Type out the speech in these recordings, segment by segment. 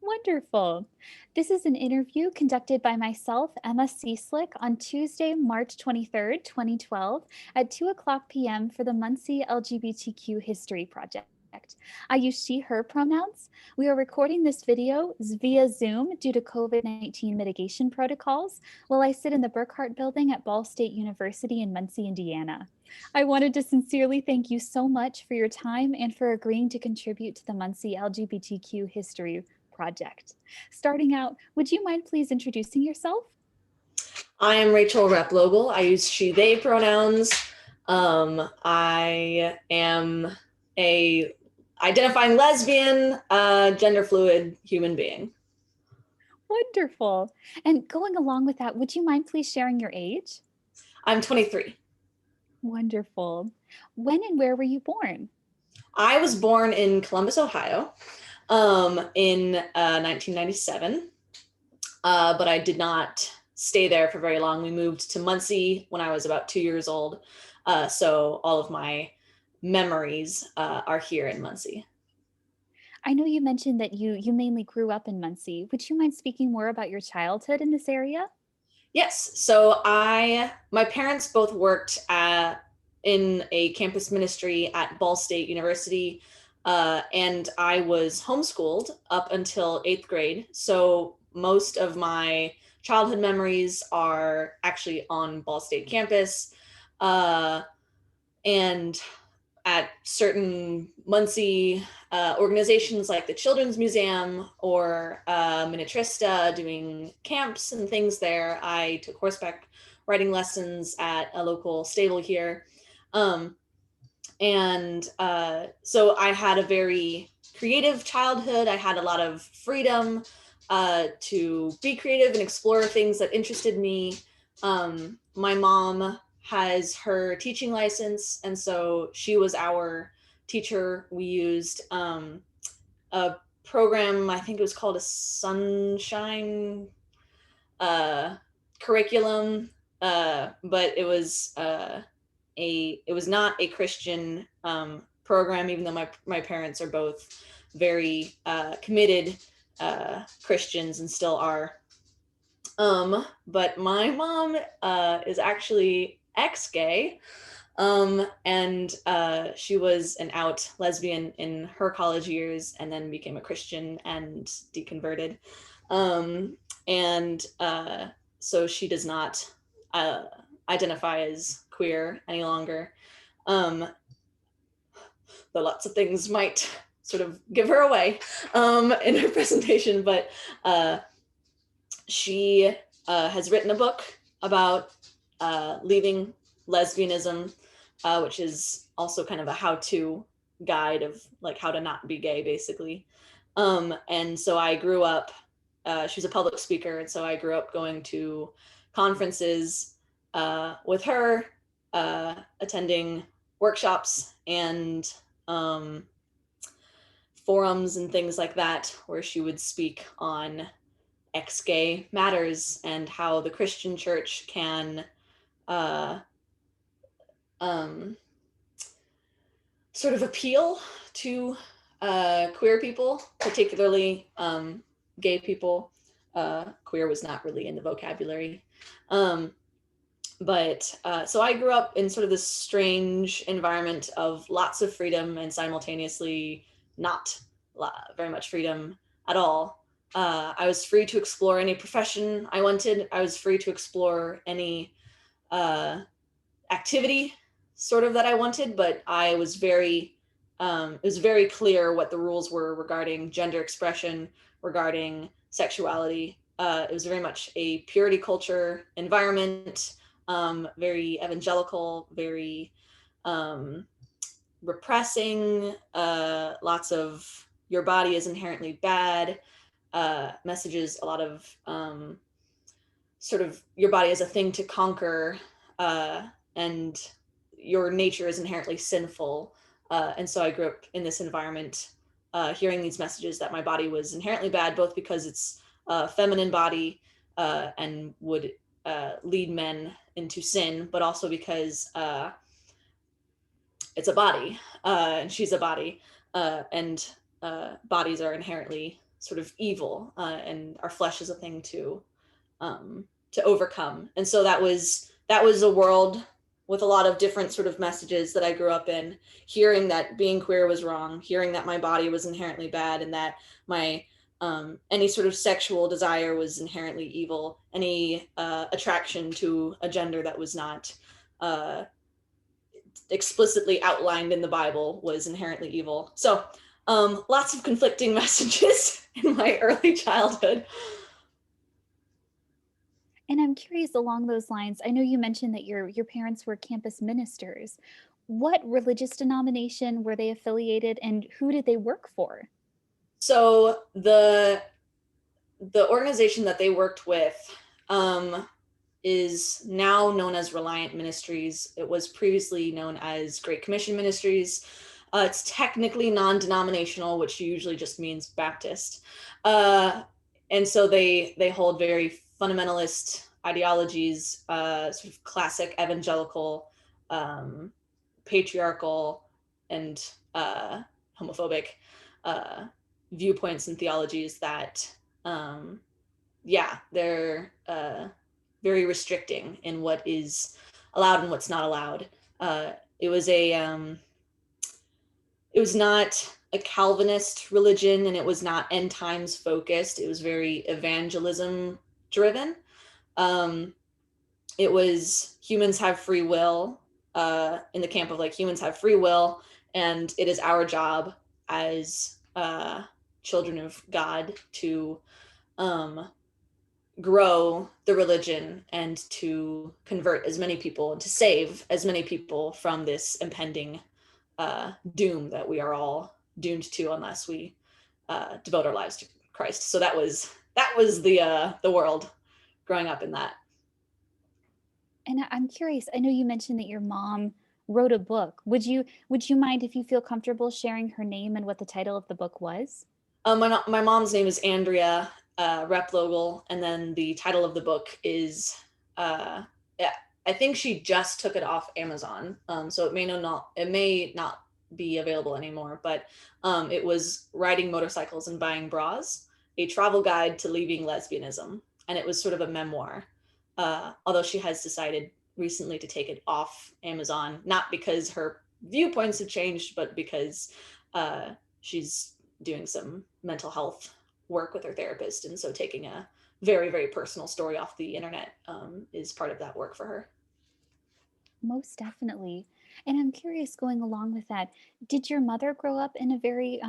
Wonderful. This is an interview conducted by myself, Emma Cieslik, on Tuesday, March 23rd, 2012, at 2 o'clock p.m. for the Muncie LGBTQ History Project. I use she, her pronouns. We are recording this video via Zoom due to COVID-19 mitigation protocols while I sit in the Burkhart Building at Ball State University in Muncie, Indiana. I wanted to sincerely thank you so much for your time and for agreeing to contribute to the Muncie LGBTQ History Project. Starting out, would you mind please introducing yourself? I am Replogle. I use she, they pronouns. I am a identifying lesbian, gender fluid human being. Wonderful. And going along with that, would you mind please sharing your age? I'm 23. Wonderful. When and where were you born? I was born in Columbus, Ohio, in 1997, but I did not stay there for very long. We moved to Muncie when I was about 2 years old, so all of my memories are here in Muncie. I know you mentioned that you mainly grew up in Muncie. Would you mind speaking more about your childhood in this area? Yes, so my parents both worked in a campus ministry at Ball State University, and I was homeschooled up until 8th grade. So most of my childhood memories are actually on Ball State campus, and at certain Muncie organizations like the Children's Museum or Miniaturista, doing camps and things there. I took horseback riding lessons at a local stable here. So I had a very creative childhood. I had a lot of freedom to be creative and explore things that interested me. My mom has her teaching license, and so she was our teacher. We used a program, I think it was called a Sunshine curriculum, but it was not a Christian program, even though my parents are both very committed Christians and still are. But my mom is actually ex-gay, and she was an out lesbian in her college years and then became a Christian and deconverted. So she does not identify as queer any longer. Though lots of things might sort of give her away in her presentation, but she has written a book about leaving lesbianism, which is also kind of a how-to guide of like how to not be gay, basically. And so I grew up, she was a public speaker, and so I grew up going to conferences with her, attending workshops and forums and things like that, where she would speak on ex-gay matters and how the Christian church can sort of appeal to queer people, particularly gay people. Queer was not really in the vocabulary. So I grew up in sort of this strange environment of lots of freedom and simultaneously not very much freedom at all. I was free to explore any profession I wanted. I was free to explore any activity sort of that I wanted, but I was it was very clear what the rules were regarding gender expression, regarding sexuality. It was very much a purity culture environment, very evangelical, very repressing, lots of your body is inherently bad messages, a lot of sort of your body as a thing to conquer, and your nature is inherently sinful. And so I grew up in this environment, hearing these messages that my body was inherently bad, both because it's a feminine body and would lead men into sin, but also because it's a body and she's a body, and bodies are inherently sort of evil, and our flesh is a thing to overcome. And so that was a world with a lot of different sort of messages that I grew up in, hearing that being queer was wrong, hearing that my body was inherently bad, and that my any sort of sexual desire was inherently evil, any attraction to a gender that was not uh, explicitly outlined in the Bible was inherently evil. So lots of conflicting messages in my early childhood. And I'm curious along those lines, I know you mentioned that your parents were campus ministers. What religious denomination were they affiliated and who did they work for? So the organization that they worked with um, is now known as Reliant Ministries. It was previously known as Great Commission Ministries. It's technically non-denominational, which usually just means Baptist. And so they hold very fundamentalist ideologies, sort of classic evangelical, um, patriarchal, and homophobic uh, viewpoints and theologies that, yeah, they're very restricting in what is allowed and what's not allowed. Uh, it was a it was not a Calvinist religion, and it was not end times focused. It was very evangelism driven. Um, it was humans have free will, in the camp of like humans have free will, and it is our job as children of God to um, grow the religion and to convert as many people and to save as many people from this impending doom that we are all doomed to unless we devote our lives to Christ. So that was the world growing up in that. And I'm curious, I know you mentioned that your mom wrote a book. Would you mind if you feel comfortable sharing her name and what the title of the book was? My mom's name is Andrea Replogle, and then the title of the book is, yeah, I think she just took it off Amazon, so it may not be available anymore. But it was Riding Motorcycles and Buying Bras: A Travel Guide to Leaving Lesbianism, and it was sort of a memoir. Although she has decided recently to take it off Amazon, not because her viewpoints have changed, but because she's doing some mental health work with her therapist, and so taking a very very personal story off the internet is part of that work for her. Most definitely. And I'm curious, going along with that, did your mother grow up in a very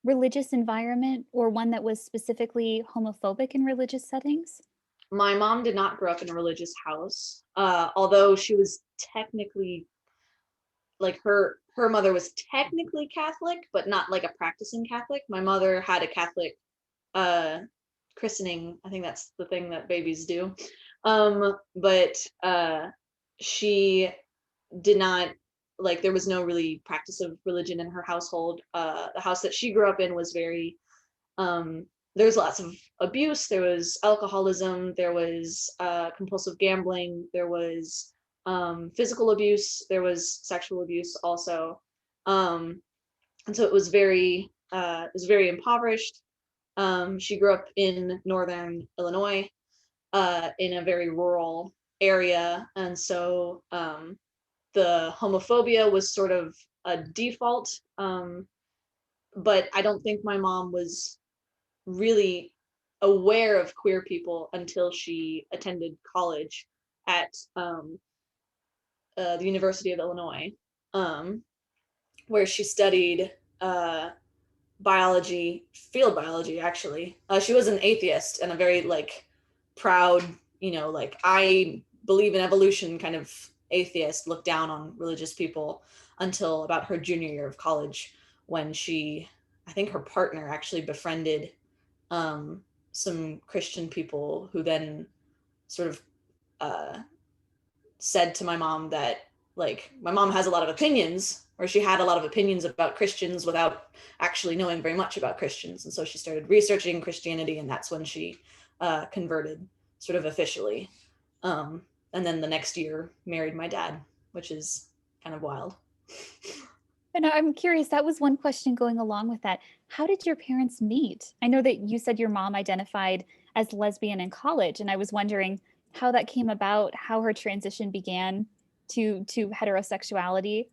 religious environment or one that was specifically homophobic in religious settings? My mom did not grow up in a religious house, although she was technically, like, her mother was technically Catholic, but not like a practicing Catholic. My mother had a Catholic uh christening. I think that's the thing that babies do. But she did not, like, there was no really practice of religion in her household. The house that she grew up in was very, um there was lots of abuse, there was alcoholism, there was compulsive gambling, there was physical abuse, there was sexual abuse also. um and so it was very impoverished. She grew up in northern Illinois, in a very rural area, and so the homophobia was sort of a default. But I don't think my mom was really aware of queer people until she attended college at the University of Illinois, um, where she studied biology, field biology, actually. She was an atheist and a very, like, proud, like, I believe in evolution kind of atheist, looked down on religious people until about her junior year of college, when I think her partner actually befriended um, some Christian people who then sort of uh, said to my mom that, like, my mom has a lot of opinions, or she had a lot of opinions about Christians without actually knowing very much about Christians. And so she started researching Christianity, and that's when she converted sort of officially. Um, and then the next year married my dad, which is kind of wild. And I'm curious, that was one question going along with that. How did your parents meet? I know that you said your mom identified as lesbian in college, and I was wondering how that came about, how her transition began to heterosexuality.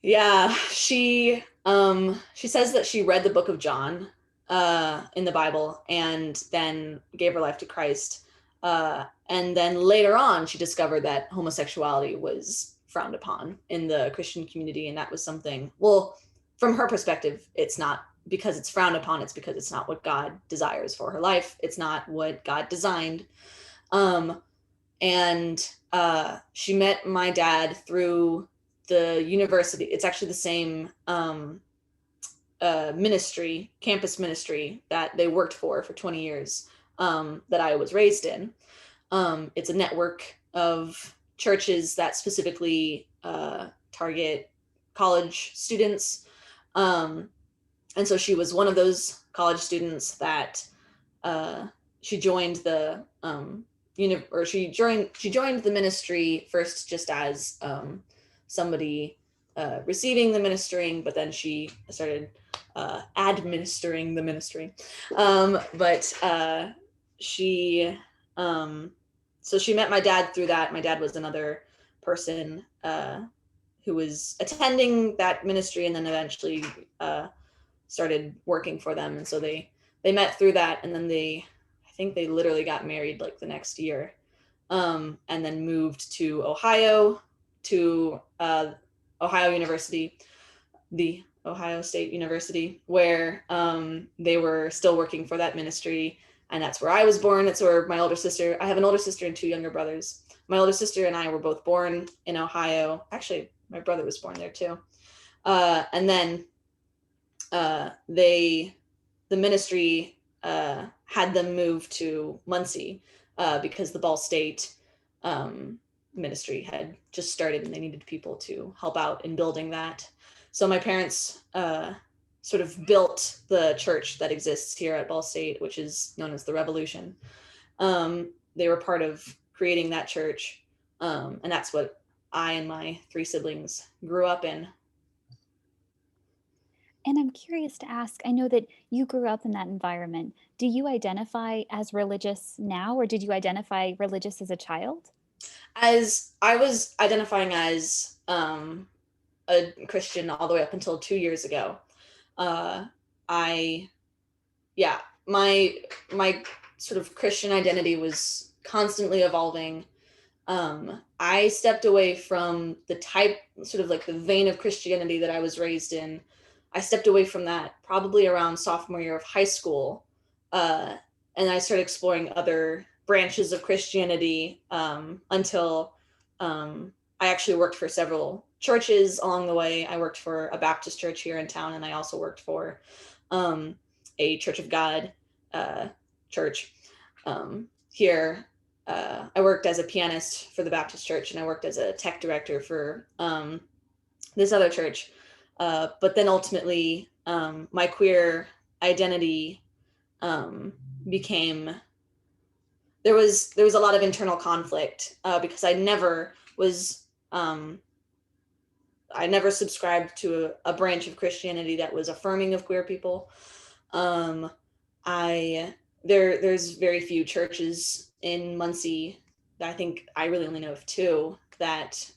Yeah, she says that she read the book of John in the Bible and then gave her life to Christ. And then later on she discovered that homosexuality was frowned upon in the Christian community, and that was something, well, from her perspective, it's not because it's frowned upon, it's because it's not what God desires for her life. It's not what God designed. Um and she met my dad through the university. It's actually the same ministry, campus ministry that they worked for 20 years, that I was raised in. It's a network of churches that specifically target college students. Um, and so she was one of those college students that she joined the or she joined the ministry first just as somebody receiving the ministering, but then she started administering the ministry. But she so she met my dad through that. My dad was another person who was attending that ministry and then eventually started working for them, and so they met through that, and then I think they literally got married like the next year, and then moved to Ohio, to Ohio University, the Ohio State University, where they were still working for that ministry, and that's where I was born. That's where my older sister. I have an older sister and two younger brothers. My older sister and I were both born in Ohio. Actually, my brother was born there too, and then the ministry had them move to Muncie because the Ball State ministry had just started and they needed people to help out in building that. So my parents sort of built the church that exists here at Ball State, which is known as the Revolution. They were part of creating that church, and that's what I and my three siblings grew up in. And I'm curious to ask, I know that you grew up in that environment. Do you identify as religious now, or did you identify religious as a child? As I was identifying as a Christian all the way up until 2 years ago, uh, I, yeah, my sort of Christian identity was constantly evolving. I stepped away from the type, sort of like the vein of Christianity that I was raised in. I stepped away from that probably around sophomore year of high school, uh, and I started exploring other branches of Christianity until I actually worked for several churches along the way. I worked for a Baptist church here in town, and I also worked for um, a Church of God church here. I worked as a pianist for the Baptist church, and I worked as a tech director for this other church. But then ultimately, my queer identity um, became, there was a lot of internal conflict because I never subscribed to a branch of Christianity that was affirming of queer people. Um, I there's very few churches in Muncie. I think I really only know of two that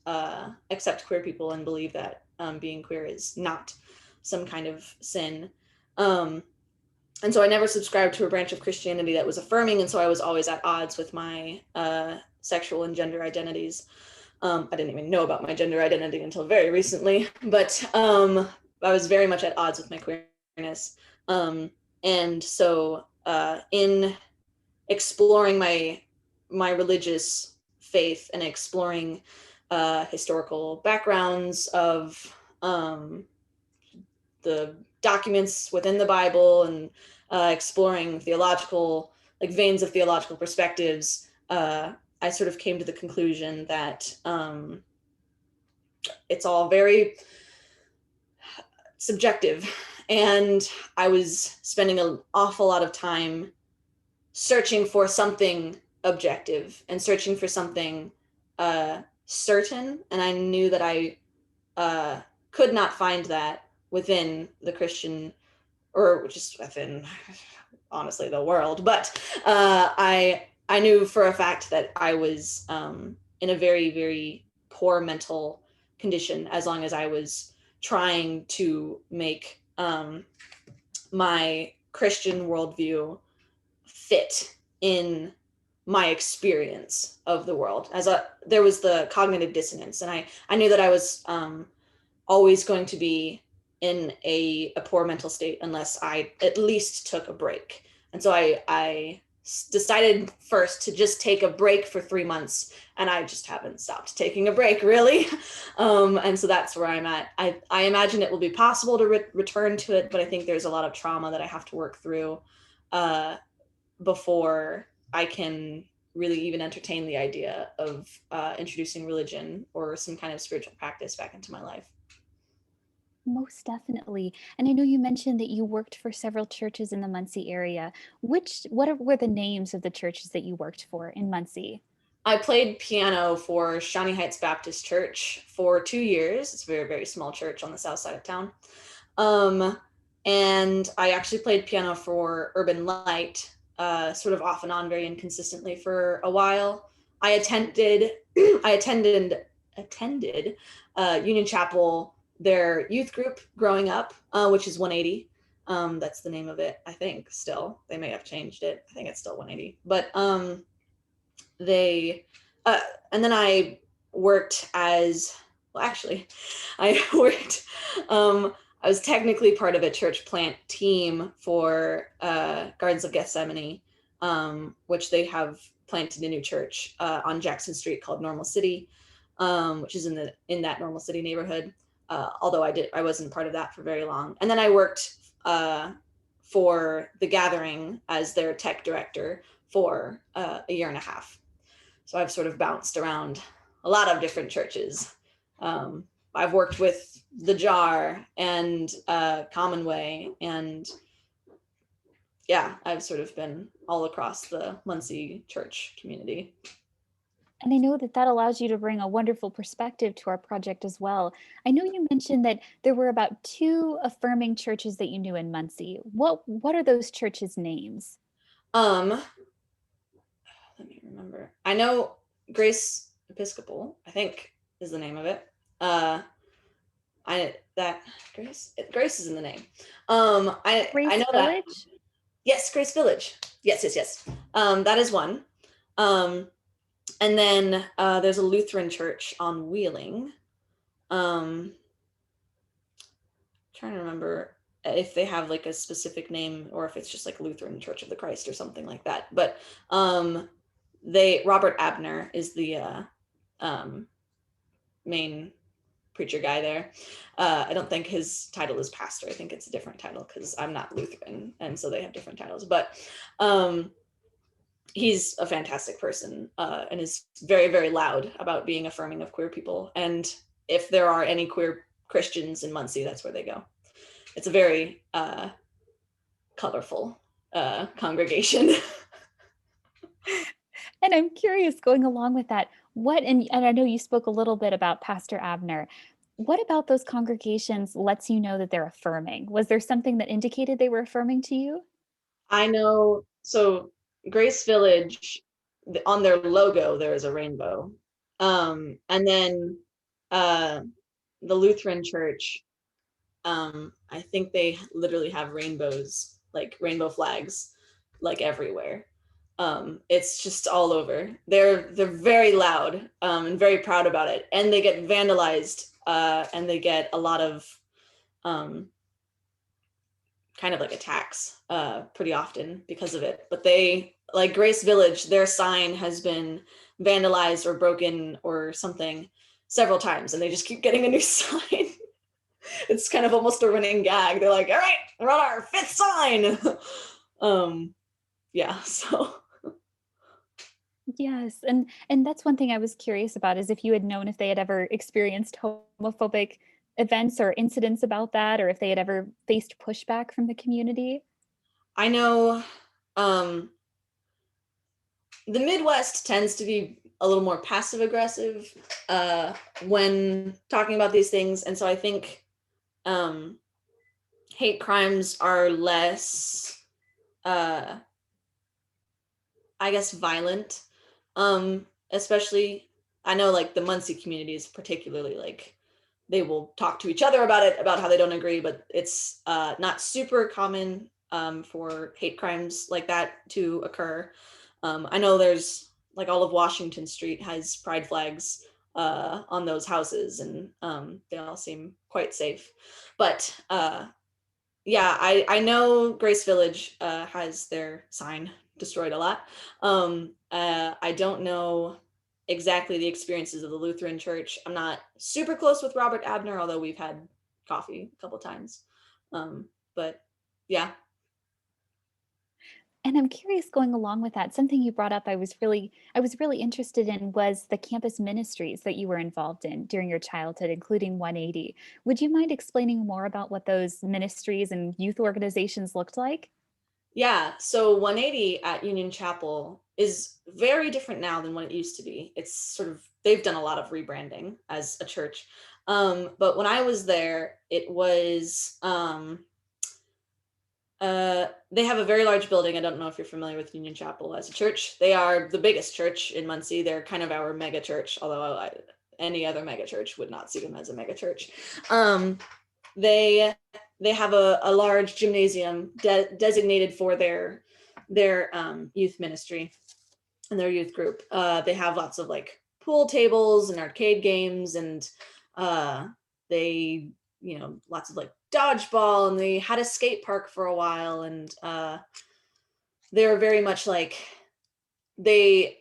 accept queer people and believe that being queer is not some kind of sin. Um, and so I never subscribed to a branch of Christianity that was affirming, and so I was always at odds with my sexual and gender identities. I didn't even know about my gender identity until very recently, but I was very much at odds with my queerness. And so in exploring my religious faith and exploring historical backgrounds of the documents within the Bible, and exploring theological, like veins of theological perspectives, I sort of came to the conclusion that it's all very subjective. And I was spending an awful lot of time searching for something objective and searching for something certain. And I knew that could not find that within the Christian, or just within, honestly, the world. But I knew for a fact that I was in a very, very poor mental condition, as long as I was trying to make my Christian worldview fit in my experience of the world. There was the cognitive dissonance, and I knew that I was always going to be in a poor mental state unless I at least took a break. And so I decided first to just take a break for 3 months, and I just haven't stopped taking a break, really. And so that's where I'm at. I imagine it will be possible to return to it, but I think there's a lot of trauma that I have to work through before I can really even entertain the idea of introducing religion or some kind of spiritual practice back into my life. Most definitely. And I know you mentioned that you worked for several churches in the Muncie area. Were the names of the churches that you worked for in Muncie? I played piano for Shawnee Heights Baptist Church for 2 years. It's a very, very small church on the south side of town. And I actually played piano for Urban Light, sort of off and on, very inconsistently for a while. I attended Union Chapel, their youth group growing up, which is 180. That's the name of it, I think. Still, they may have changed it. I think it's still 180. But they, and then I worked as, well, actually, I worked. I was technically part of a church plant team for Gardens of Gethsemane, which they have planted a new church on Jackson Street called Normal City, which is in that Normal City neighborhood. Although I wasn't part of that for very long. And then I worked for The Gathering as their tech director for a year and a half. So I've sort of bounced around a lot of different churches. I've worked with The Jar and Commonway, and yeah, I've sort of been all across the Muncie church community. And I know that that allows you to bring a wonderful perspective to our project as well. I know you mentioned that there were about 2 affirming churches that you knew in Muncie. What are those churches' names? Um, Let me remember. I know Grace Episcopal, I think, is the name of it. I that Grace is in the name. I Grace know that. Village? Yes, Grace Village. Yes. That is one. And then there's a Lutheran church on Wheeling. Trying to remember if they have like a specific name or if it's just like Lutheran Church of the Christ or something like that. But Robert Abner is the main preacher guy there. I don't think his title is pastor. I think it's a different title because I'm not Lutheran, and so they have different titles. But he's a fantastic person and is very, very loud about being affirming of queer people. And if there are any queer Christians in Muncie, that's where they go. It's a very colorful congregation. And I'm curious, going along with that, and I know you spoke a little bit about Pastor Abner. What about those congregations lets you know that they're affirming? Was there something that indicated they were affirming to you? I know. So Grace Village, on their logo, there is a rainbow. And then the Lutheran Church, I think they literally have rainbows, like rainbow flags, like everywhere. It's just all over. They're very loud and very proud about it, and they get vandalized and they get a lot of kind of like attacks pretty often because of it. But they, like Grace Village, their sign has been vandalized or broken or something several times, and they just keep getting a new sign. It's kind of almost a running gag. They're like, all right, we're on our 5th sign. Yeah, so. Yes, and that's one thing I was curious about, is if you had known if they had ever experienced homophobic events or incidents about that, or if they had ever faced pushback from the community. I know the Midwest tends to be a little more passive aggressive when talking about these things. And so I think hate crimes are less, I guess, violent. Especially, I know like the Muncie community is particularly like, they will talk to each other about it, about how they don't agree, but it's not super common for hate crimes like that to occur. I know there's like all of Washington Street has pride flags on those houses, and they all seem quite safe. But yeah, I know Grace Village has their sign destroyed a lot. I don't know exactly the experiences of the Lutheran Church. I'm not super close with Robert Abner, although we've had coffee a couple times. But yeah. And I'm curious, going along with that, something you brought up I was really interested in was the campus ministries that you were involved in during your childhood, including 180. Would you mind explaining more about what those ministries and youth organizations looked like? Yeah, so 180 at Union Chapel is very different now than what it used to be. It's sort of, they've done a lot of rebranding as a church. But when I was there, it was they have a very large building. I don't know if you're familiar with Union Chapel as a church. They are the biggest church in Muncie. They're kind of our mega church, although any other mega church would not see them as a mega church. They they have a large gymnasium designated for their youth ministry and their youth group. They have lots of like pool tables and arcade games, and they, you know, lots of like dodgeball, and they had a skate park for a while, and they're very much like, they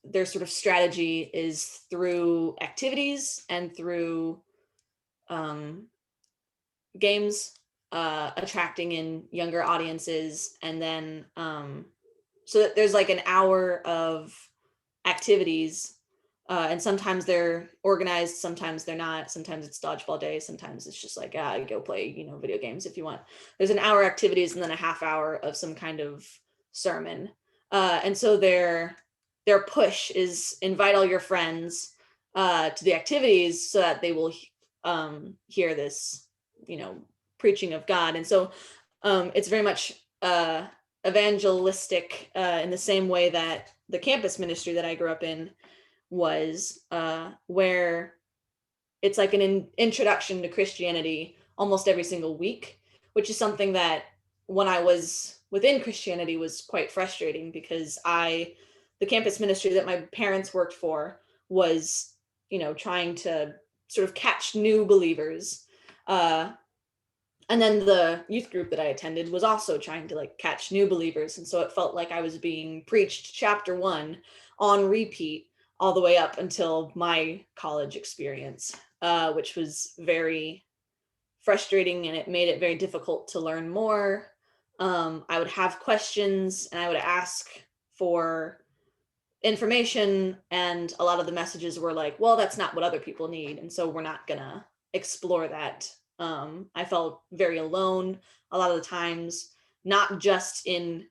their sort of strategy is through activities and through games, attracting in younger audiences, and then so that there's like an hour of activities, and sometimes they're organized, sometimes they're not, sometimes it's dodgeball day, sometimes it's just like, go play, you know, video games if you want. There's an hour activities and then a half hour of some kind of sermon, and so their push is invite all your friends to the activities so that they will hear this, you know, preaching of God. And so it's very much evangelistic in the same way that the campus ministry that I grew up in was, where it's like an introduction to Christianity almost every single week, which is something that when I was within Christianity was quite frustrating, because the campus ministry that my parents worked for was, you know, trying to sort of catch new believers. And then the youth group that I attended was also trying to like catch new believers. And so it felt like I was being preached chapter 1 on repeat all the way up until my college experience, which was very frustrating, and it made it very difficult to learn more. I would have questions and I would ask for information, and a lot of the messages were like, well, that's not what other people need, and so we're not gonna explore that. I felt very alone a lot of the times, not just in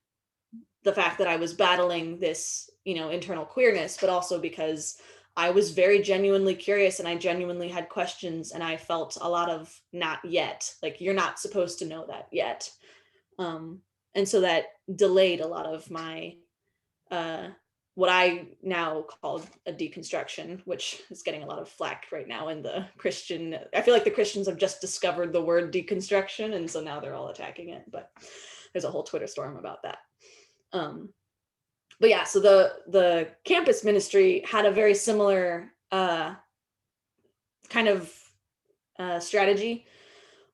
the fact that I was battling this, you know, internal queerness, but also because I was very genuinely curious and I genuinely had questions, and I felt a lot of not yet, like you're not supposed to know that yet. And so that delayed a lot of my uh what I now call a deconstruction, which is getting a lot of flack right now in the Christian. I feel like the Christians have just discovered the word deconstruction, and so now they're all attacking it. But there's a whole Twitter storm about that. But yeah, so the campus ministry had a very similar kind of strategy,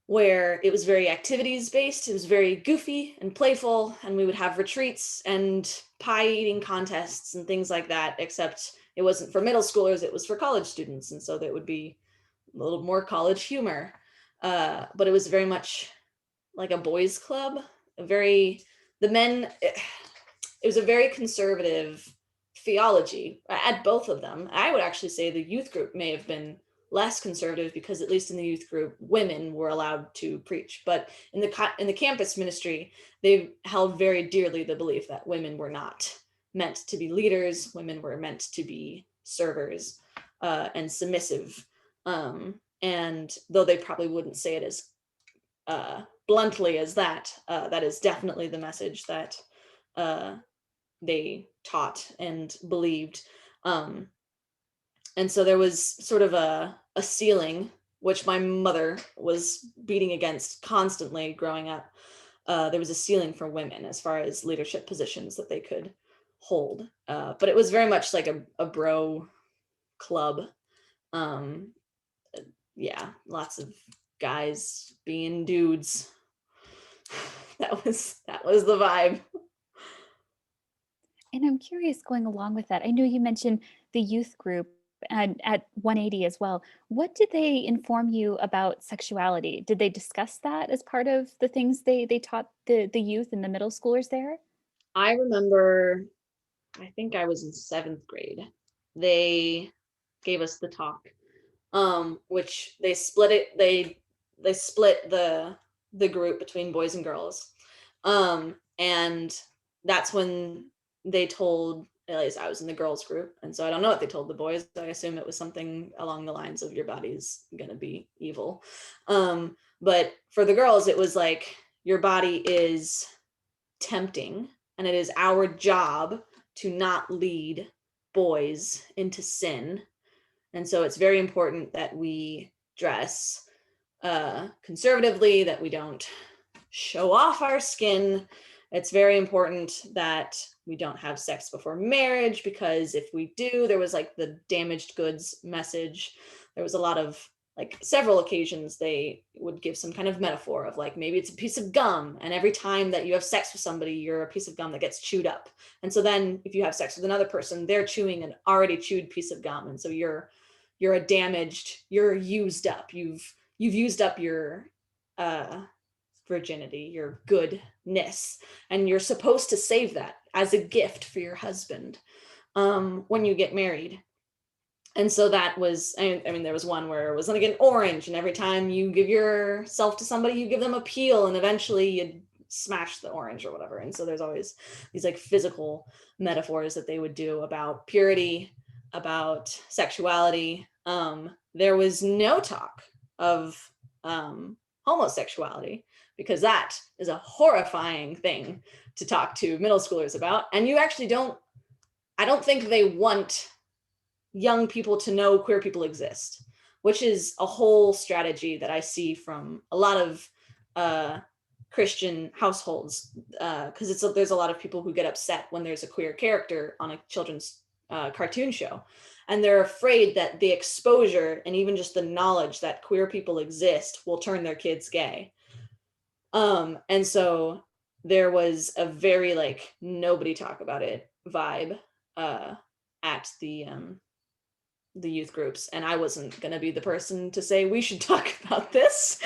where it was very activities based. It was very goofy and playful, and we would have retreats and pie eating contests and things like that, except it wasn't for middle schoolers, it was for college students. And so that would be a little more college humor. But it was very much like a boys club, the men, it was a very conservative theology at both of them. I would actually say the youth group may have been less conservative, because at least in the youth group, women were allowed to preach. But in the campus ministry, they held very dearly the belief that women were not meant to be leaders, women were meant to be servers and submissive. And though they probably wouldn't say it as bluntly as that, that is definitely the message that they taught and believed. Um, and so there was sort of a ceiling, which my mother was beating against constantly growing up. There was a ceiling for women as far as leadership positions that they could hold. But it was very much like a bro club. Um, yeah, lots of guys being dudes. That was the vibe. And I'm curious, going along with that, I know you mentioned the youth group and at 180 as well. What did they inform you about sexuality? Did they discuss that as part of the things they taught the youth and the middle schoolers there? I remember, I think I was in 7th grade. They gave us the talk, which they split the group between boys and girls. And that's when they told, at least I was in the girls group, and so I don't know what they told the boys. I assume it was something along the lines of your body's gonna be evil. But for the girls, it was like your body is tempting, and it is our job to not lead boys into sin. And so it's very important that we dress conservatively, that we don't show off our skin. It's very important that we don't have sex before marriage, because if we do, there was like the damaged goods message. There was a lot of, like, several occasions they would give some kind of metaphor of, like, maybe it's a piece of gum, and every time that you have sex with somebody, you're a piece of gum that gets chewed up. And so then if you have sex with another person, they're chewing an already chewed piece of gum, and so you're you're used up. You've used up your virginity, your goodness, and you're supposed to save that as a gift for your husband when you get married. And so that was, I mean, there was one where it was like an orange, and every time you give yourself to somebody, you give them a peel, and eventually you smash the orange or whatever. And so there's always these like physical metaphors that they would do about purity, about sexuality. There was no talk of homosexuality, because that is a horrifying thing to talk to middle schoolers about. And you actually I don't think they want young people to know queer people exist, which is a whole strategy that I see from a lot of Christian households, because there's a lot of people who get upset when there's a queer character on a children's cartoon show, and they're afraid that the exposure and even just the knowledge that queer people exist will turn their kids gay. And so there was a very like nobody talk about it vibe at the youth groups, and I wasn't going to be the person to say we should talk about this.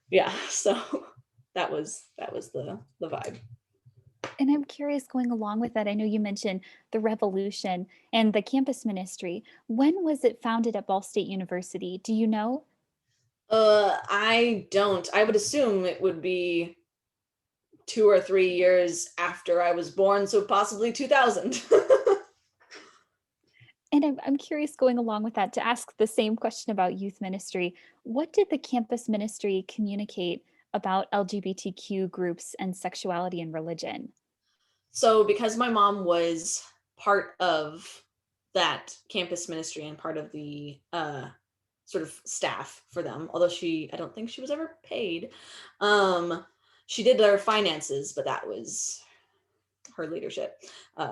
Yeah, so that was the vibe. And I'm curious, going along with that, I know you mentioned the revolution and the campus ministry. When was it founded at Ball State University? Do you know? I don't. I would assume it would be 2 or 3 years after I was born, so possibly 2000. And I'm curious, going along with that, to ask the same question about youth ministry. What did the campus ministry communicate about LGBTQ groups and sexuality and religion? So because my mom was part of that campus ministry and part of the sort of staff for them, although I don't think she was ever paid. She did their finances, but that was her leadership.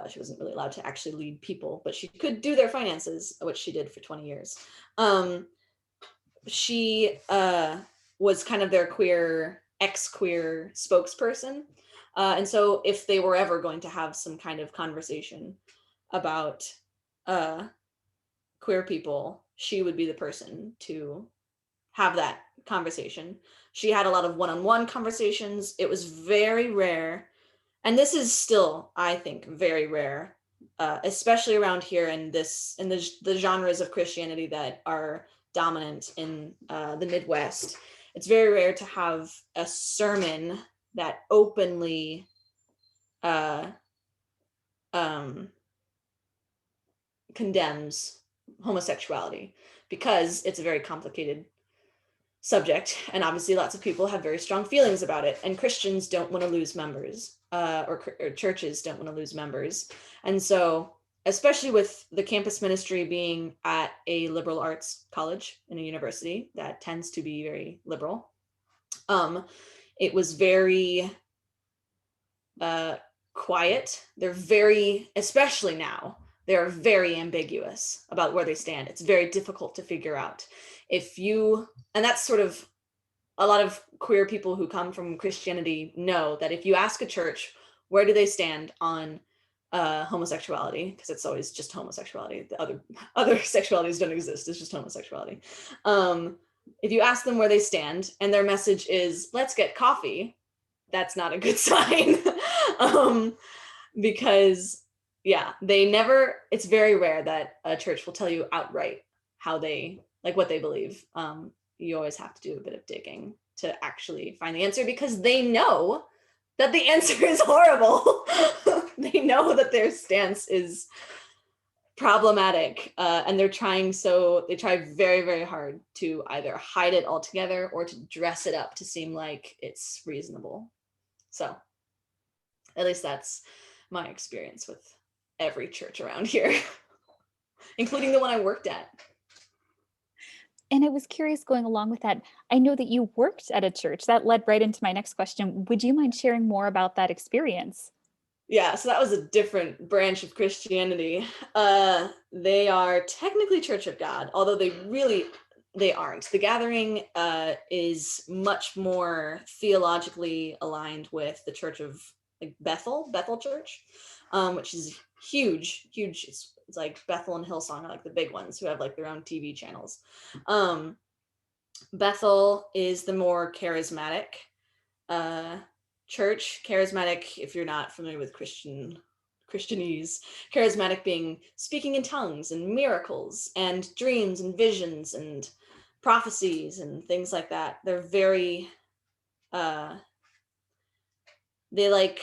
She wasn't really allowed to actually lead people, but she could do their finances, which she did for 20 years. She was kind of their ex-queer spokesperson. And so if they were ever going to have some kind of conversation about queer people, she would be the person to have that conversation. She had a lot of one-on-one conversations. It was very rare, and this is still, I think, very rare, especially around here in the genres of Christianity that are dominant in the Midwest. It's very rare to have a sermon that openly uh, um, condemns homosexuality because it's a very complicated subject, and obviously lots of people have very strong feelings about it, and Christians don't want to lose members, or churches don't want to lose members. And so, especially with the campus ministry being at a liberal arts college in a university that tends to be very liberal, it was very quiet. They're very, especially now, they're very ambiguous about where they stand. It's very difficult to figure out. And that's sort of a lot of queer people who come from Christianity know that if you ask a church, where do they stand on homosexuality, because it's always just homosexuality. The other sexualities don't exist. It's just homosexuality. If you ask them where they stand and their message is, let's get coffee, that's not a good sign. Because it's very rare that a church will tell you outright how they, like, what they believe. You always have to do a bit of digging to actually find the answer, because they know that the answer is horrible. They know that their stance is problematic, and they try very, very hard to either hide it altogether or to dress it up to seem like it's reasonable. So at least that's my experience with every church around here, including the one I worked at. And I was curious, going along with that, I know that you worked at a church. That led right into my next question. Would you mind sharing more about that experience? Yeah, so that was a different branch of Christianity. They are technically Church of God, although they aren't. The Gathering is much more theologically aligned with the Church of, like, Bethel Church, which is huge. It's like Bethel and Hillsong are like the big ones who have like their own TV channels. Bethel is the more charismatic church. Charismatic, if you're not familiar with Christianese, charismatic being speaking in tongues and miracles and dreams and visions and prophecies and things like that. They're very they like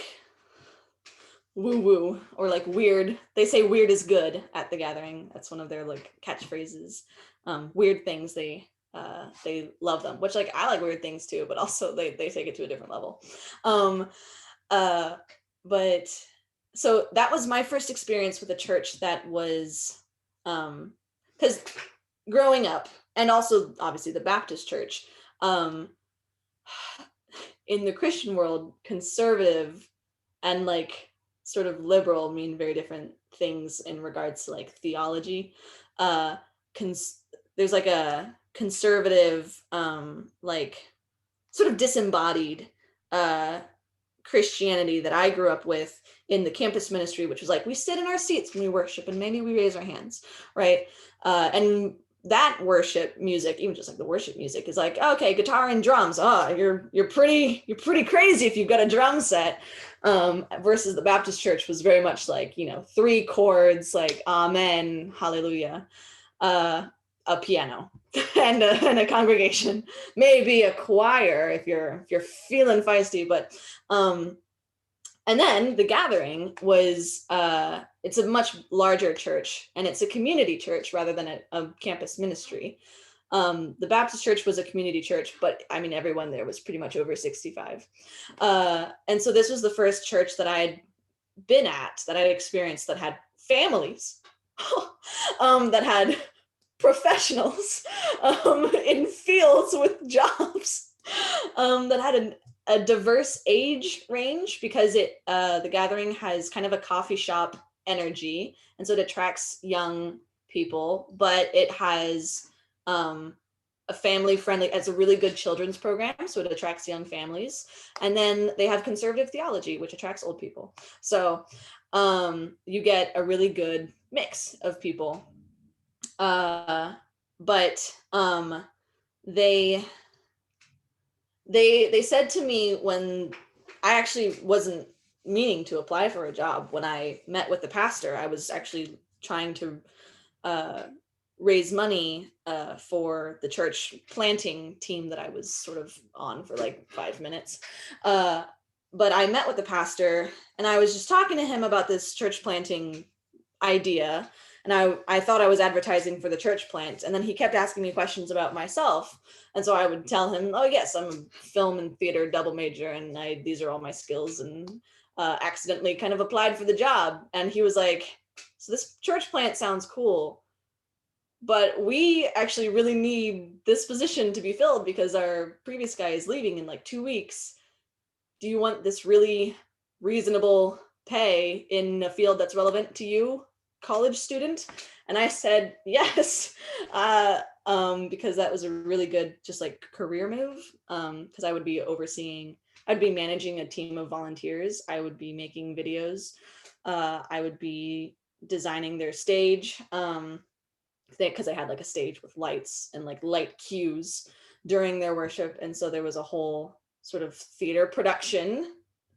woo or like weird. They say weird is good at the Gathering. That's one of their like catchphrases. Weird things, they love them, which, like, I like weird things too, but also they take it to a different level. But so that was my first experience with a church that was, because growing up, and also obviously the Baptist church, in the Christian world, conservative and like sort of liberal mean very different things in regards to like theology. There's like a conservative, like sort of disembodied Christianity that I grew up with in the campus ministry, which was like, we sit in our seats when we worship and maybe we raise our hands, right? And that worship music, even just like the worship music, is like, okay, guitar and drums. You're pretty crazy if you've got a drum set. Versus the Baptist church was very much like, 3 chords, like amen, hallelujah, a piano and a congregation, maybe a choir if you're feeling feisty, but and then the Gathering was it's a much larger church, and it's a community church rather than a campus ministry. The Baptist church was a community church, but I mean, everyone there was pretty much over 65. And so this was the first church that I had been at, that I had experienced, that had families, that had professionals in fields with jobs, that had a diverse age range, because the Gathering has kind of a coffee shop energy, and so it attracts young people, but it has a family friendly, it's a really good children's program, so it attracts young families, and then they have conservative theology, which attracts old people. So you get a really good mix of people. But they said to me, when I actually wasn't meaning to apply for a job, when I met with the pastor, I was actually trying to raise money for the church planting team that I was sort of on for like 5 minutes. but I met with the pastor and I was just talking to him about this church planting idea. And I thought I was advertising for the church plant. And then he kept asking me questions about myself. And so I would tell him, oh, yes, I'm a film and theater double major. And these are all my skills, and accidentally kind of applied for the job. And he was like, so this church plant sounds cool, but we actually really need this position to be filled because our previous guy is leaving in like 2 weeks. Do you want this really reasonable pay in a field that's relevant to you, college student? And I said yes, because that was a really good just like career move, because I would be I'd be managing a team of volunteers, I would be making videos, I would be designing their stage, because I had like a stage with lights and like light cues during their worship. And so there was a whole sort of theater production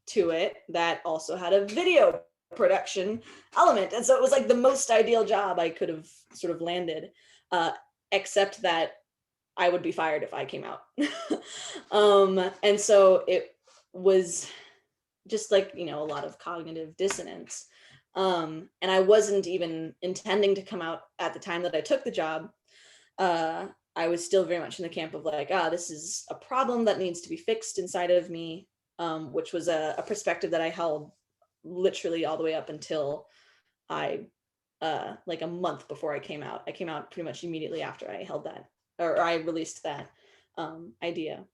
to it that also had a video production element. And so it was like the most ideal job I could have sort of landed, except that I would be fired if I came out. And so it was just like, a lot of cognitive dissonance. And I wasn't even intending to come out at the time that I took the job. I was still very much in the camp of like, this is a problem that needs to be fixed inside of me, which was a perspective that I held literally all the way up until like a month before I came out. I came out pretty much immediately after I held that, or I released that idea.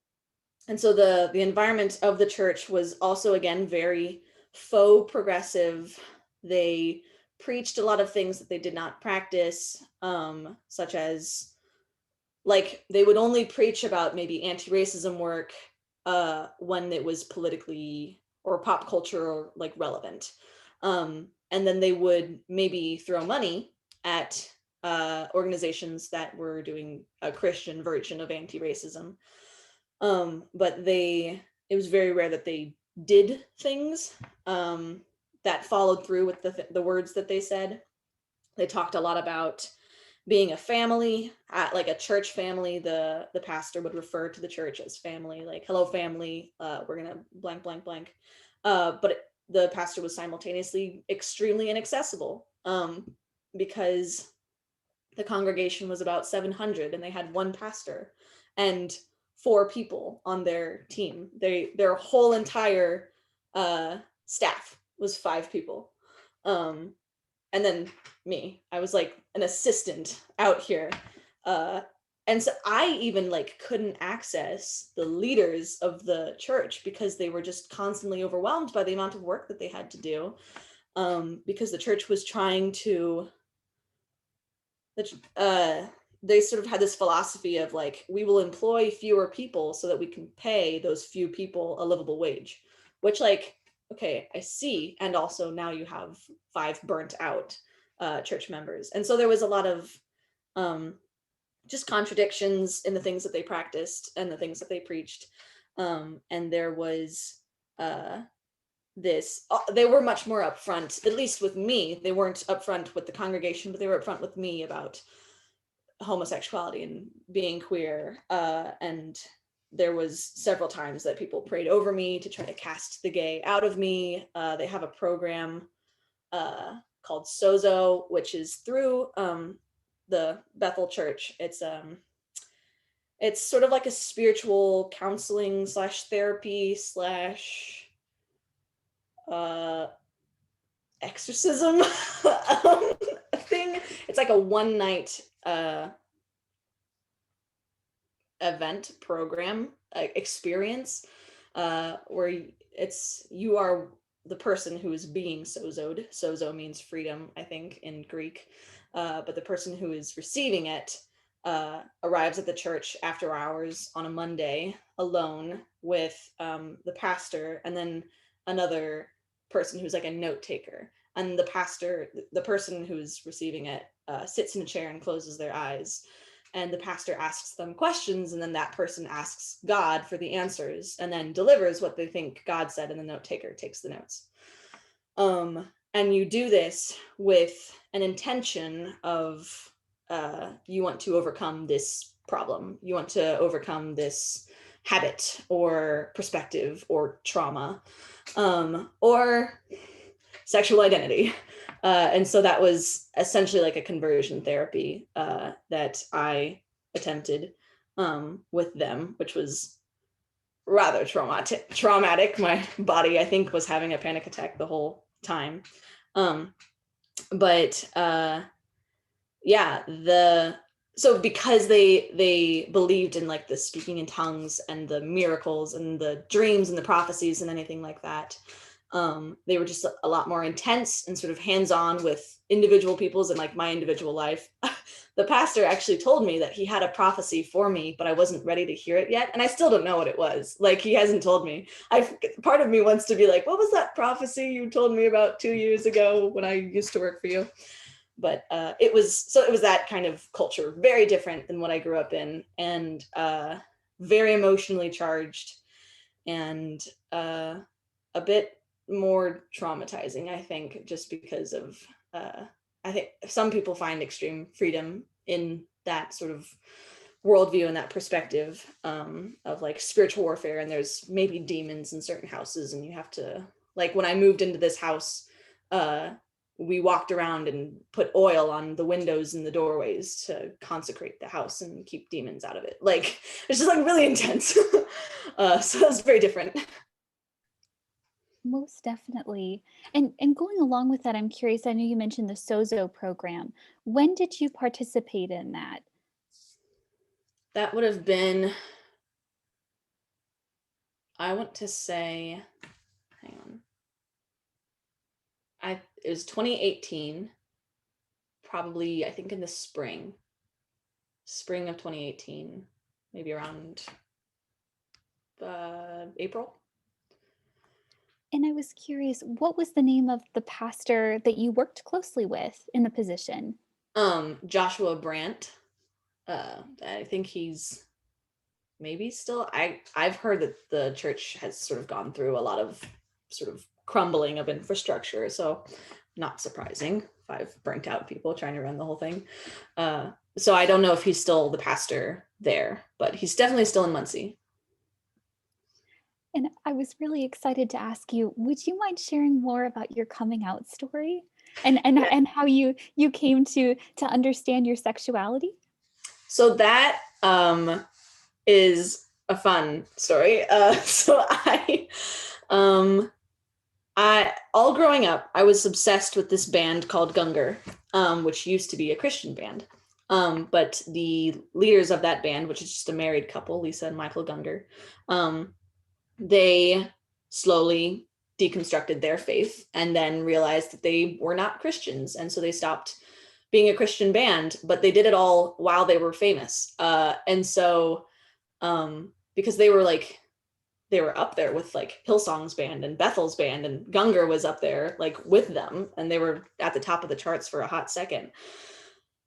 And so the environment of the church was also, again, very faux progressive. They preached a lot of things that they did not practice, such as like they would only preach about maybe anti-racism work when it was politically or pop culture like relevant. And then they would maybe throw money at organizations that were doing a Christian version of anti-racism. But it was very rare that they did things that followed through with the words that they said. They talked a lot about being a family, like a church family. The pastor would refer to the church as family, like, hello family, we're gonna blank blank blank. But the pastor was simultaneously extremely inaccessible, because the congregation was about 700 and they had one pastor and 4 people on their team. Their whole entire staff was 5 people. And then me, I was like an assistant out here. And so I even like couldn't access the leaders of the church because they were just constantly overwhelmed by the amount of work that they had to do, because the church was trying to they sort of had this philosophy of like, we will employ fewer people so that we can pay those few people a livable wage, which, like, okay, I see. And also now you have 5 burnt out church members. And so there was a lot of just contradictions in the things that they practiced and the things that they preached. And there was they were much more upfront, at least with me. They weren't upfront with the congregation, but they were upfront with me about homosexuality and being queer. And there was several times that people prayed over me to try to cast the gay out of me. They have a program called Sozo, which is through the Bethel Church. It's sort of like a spiritual counseling / therapy / exorcism thing. It's like a one night event program experience where you are the person who is being sozoed. Sozo means freedom, I think, in Greek. But the person who is receiving it arrives at the church after hours on a Monday alone with the pastor and then another person who's like a note taker. And the person who's receiving it sits in a chair and closes their eyes. And the pastor asks them questions, and then that person asks God for the answers and then delivers what they think God said, and the note taker takes the notes. And you do this with an intention of you want to overcome this problem. You want to overcome this habit or perspective or trauma, or sexual identity. And so that was essentially like a conversion therapy that I attempted with them, which was rather traumatic. My body, I think, was having a panic attack the whole time. But yeah, so because they believed in like the speaking in tongues and the miracles and the dreams and the prophecies and anything like that, they were just a lot more intense and sort of hands-on with individual people's and like my individual life. The pastor actually told me that he had a prophecy for me, but I wasn't ready to hear it yet. And I still don't know what it was. Like, he hasn't told me. Part of me wants to be like, what was that prophecy you told me about 2 years ago when I used to work for you? But it was that kind of culture, very different than what I grew up in, and very emotionally charged, and a bit more traumatizing, I think, just because of I think some people find extreme freedom in that sort of worldview and that perspective of like spiritual warfare, and there's maybe demons in certain houses, and you have to, like, when I moved into this house, we walked around and put oil on the windows and the doorways to consecrate the house and keep demons out of it. Like, it's just like really intense. So that's very different. Most definitely. And going along with that, I'm curious, I know you mentioned the Sozo program. When did you participate in that? That would have been, I want to say, hang on. It was 2018, probably, I think in the spring of 2018, maybe around April. And I was curious, what was the name of the pastor that you worked closely with in the position? Joshua Brandt. I think he's maybe still, I've heard that the church has sort of gone through a lot of sort of crumbling of infrastructure, so not surprising if I've burnt out people trying to run the whole thing. So I don't know if he's still the pastor there, but he's definitely still in Muncie. And I was really excited to ask you, would you mind sharing more about your coming out story and how you came to understand your sexuality? So that is a fun story. So all growing up, I was obsessed with this band called Gungor, which used to be a Christian band. But the leaders of that band, which is just a married couple, Lisa and Michael Gungor, they slowly deconstructed their faith and then realized that they were not Christians. And so they stopped being a Christian band, but they did it all while they were famous. And so because they were up there with like Hillsong's band and Bethel's band, and Gungor was up there like with them, and they were at the top of the charts for a hot second.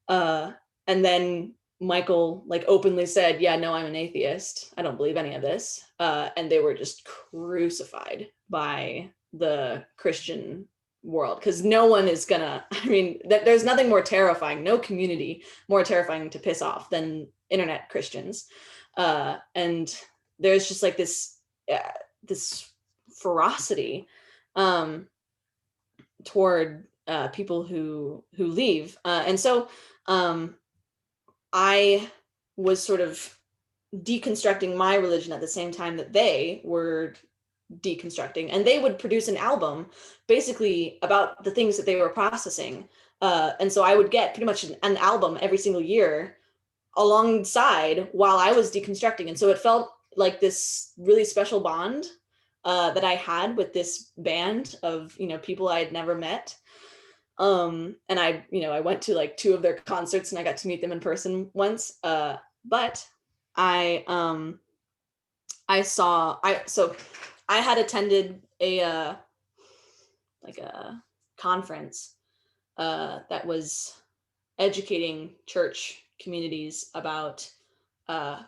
And then Michael like openly said, yeah, no, I'm an atheist. I don't believe any of this. And they were just crucified by the Christian world, because no one is gonna, I mean, there's nothing more terrifying, no community more terrifying to piss off than internet Christians. And there's just like this ferocity toward people who leave. And so I was sort of deconstructing my religion at the same time that they were deconstructing, and they would produce an album basically about the things that they were processing. And so I would get pretty much an album every single year alongside while I was deconstructing. And so it felt like this really special bond that I had with this band of, people I had never met. And I went to like 2 of their concerts, and I got to meet them in person once. But I had attended a conference that was educating church communities about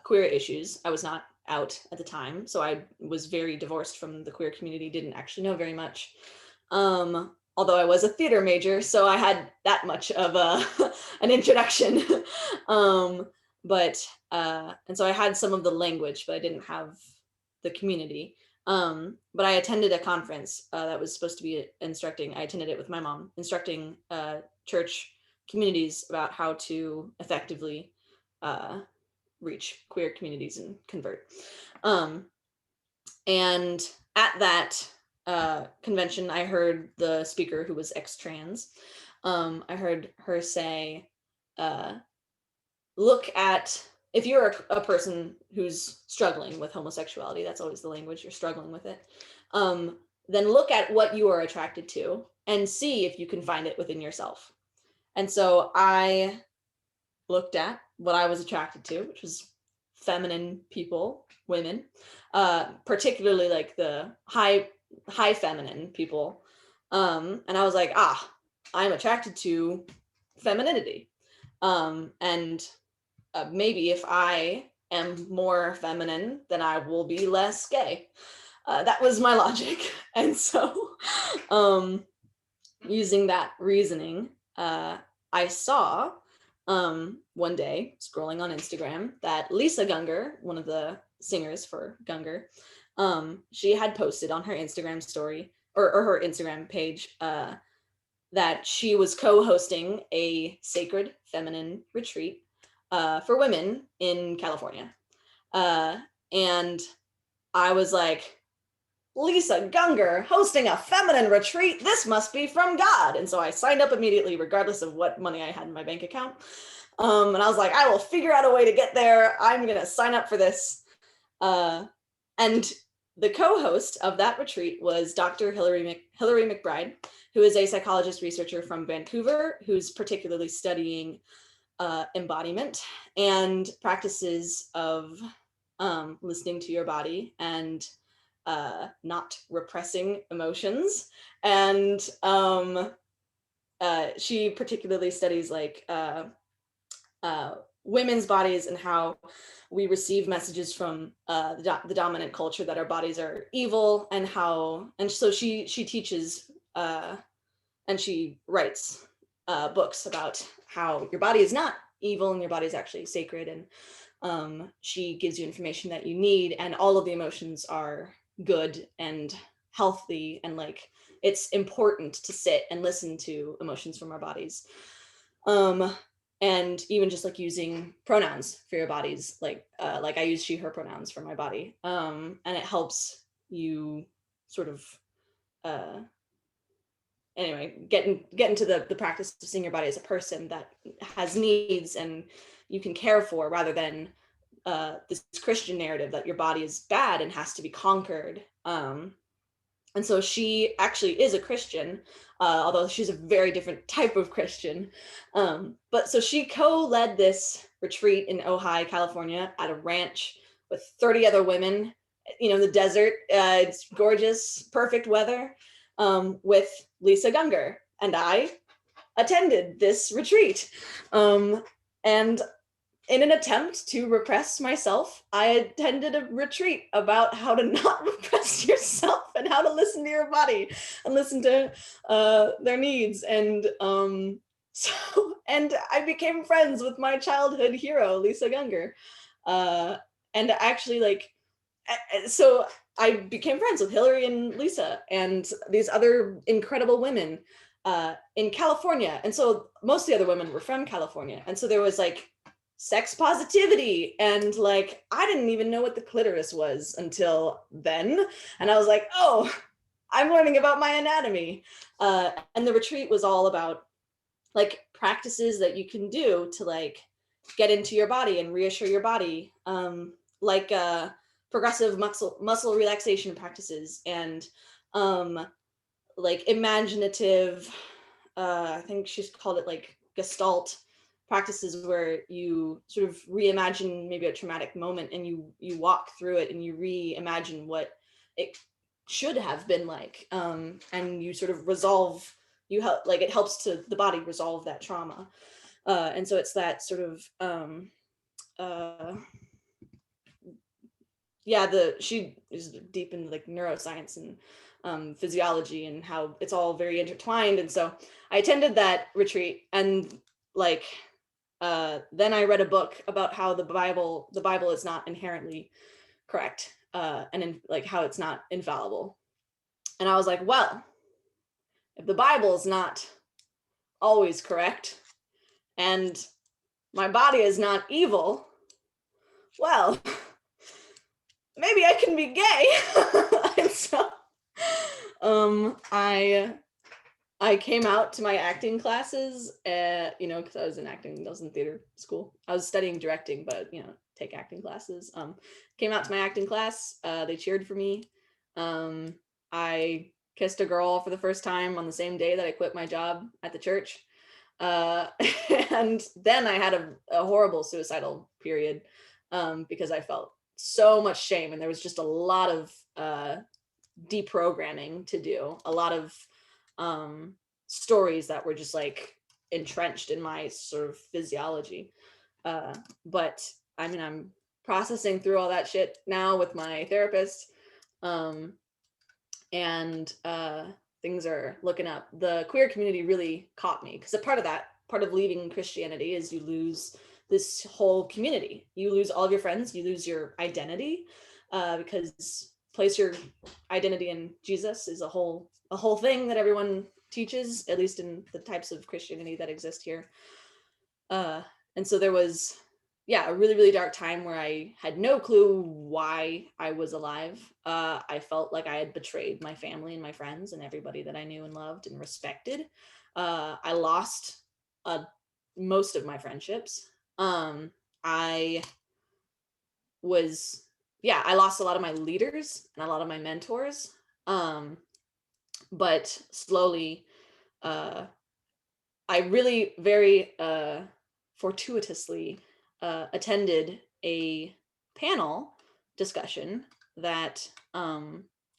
queer issues. I was not out at the time, so I was very divorced from the queer community, didn't actually know very much. Although I was a theater major, so I had that much of an introduction. but and so I had some of the language, but I didn't have the community. But I attended a conference that was supposed to be instructing. I attended it with my mom, instructing church communities about how to effectively reach queer communities and convert. And at that convention, I heard the speaker, who was ex-trans. I heard her say, look at, if you're a person who's struggling with homosexuality, that's always the language, you're struggling with it, then look at what you are attracted to and see if you can find it within yourself. And so I looked at what I was attracted to, which was feminine people, women, particularly like the high feminine people. And I was like, I'm attracted to femininity. And maybe if I am more feminine, then I will be less gay. That was my logic. And so using that reasoning, I saw one day scrolling on Instagram that Lisa Gungor, one of the singers for Gungor, she had posted on her Instagram story or her Instagram page that she was co-hosting a sacred feminine retreat for women in California. And I was like, Lisa Gungor hosting a feminine retreat, this must be from God. And so I signed up immediately, regardless of what money I had in my bank account. And I was like, I will figure out a way to get there. I'm going to sign up for this. And the co-host of that retreat was Dr. Hilary McBride, who is a psychologist researcher from Vancouver, who's particularly studying embodiment and practices of listening to your body and not repressing emotions. And she particularly studies like women's bodies and how we receive messages from the dominant culture that our bodies are evil, and so she teaches and she writes books about how your body is not evil and your body is actually sacred, and she gives you information that you need, and all of the emotions are good and healthy, and like it's important to sit and listen to emotions from our bodies, and even just like using pronouns for your bodies, like I use she her pronouns for my body, and it helps you sort of anyway get into the practice of seeing your body as a person that has needs and you can care for, rather than this Christian narrative that your body is bad and has to be conquered. And so she actually is a Christian, although she's a very different type of Christian. But so she co-led this retreat in Ojai, California, at a ranch with 30 other women, in the desert. It's gorgeous, perfect weather, with Lisa Gungor. And I attended this retreat. And in an attempt to repress myself, I attended a retreat about how to not repress yourself and how to listen to your body and listen to their needs. And and I became friends with my childhood hero, Lisa Gungor. And actually, so I became friends with Hillary and Lisa and these other incredible women in California. And so most of the other women were from California. And so there was like sex positivity, and like I didn't even know what the clitoris was until then, and I was like, oh, I'm learning about my anatomy. And the retreat was all about like practices that you can do to like get into your body and reassure your body, like progressive muscle relaxation practices, and like imaginative, I think she's called it like Gestalt practices, where you sort of reimagine maybe a traumatic moment and you walk through it and you reimagine what it should have been like, and you sort of resolve, you help, like it helps to the body resolve that trauma, and so it's that sort of she is deep in like neuroscience and physiology and how it's all very intertwined. And so I attended that retreat, and like then I read a book about how the Bible is not inherently correct, like how it's not infallible. And I was like, well, if the Bible is not always correct and my body is not evil, well, maybe I can be gay. And so I came out to my acting classes, because I was in theater school. I was studying directing, but take acting classes. Came out to my acting class. They cheered for me. I kissed a girl for the first time on the same day that I quit my job at the church. And then I had a horrible suicidal period, because I felt so much shame, and there was just a lot of deprogramming to do, a lot of stories that were just like entrenched in my sort of physiology. But I mean, I'm processing through all that shit now with my therapist. And things are looking up. The queer community really caught me, because a part of leaving Christianity is you lose this whole community. You lose all of your friends, you lose your identity, because place your identity in Jesus is a whole thing that everyone teaches, at least in the types of Christianity that exist here. And so there was, a really, really dark time where I had no clue why I was alive. I felt like I had betrayed my family and my friends and everybody that I knew and loved and respected. I lost most of my friendships. I lost a lot of my leaders and a lot of my mentors. But slowly, I really very fortuitously attended a panel discussion that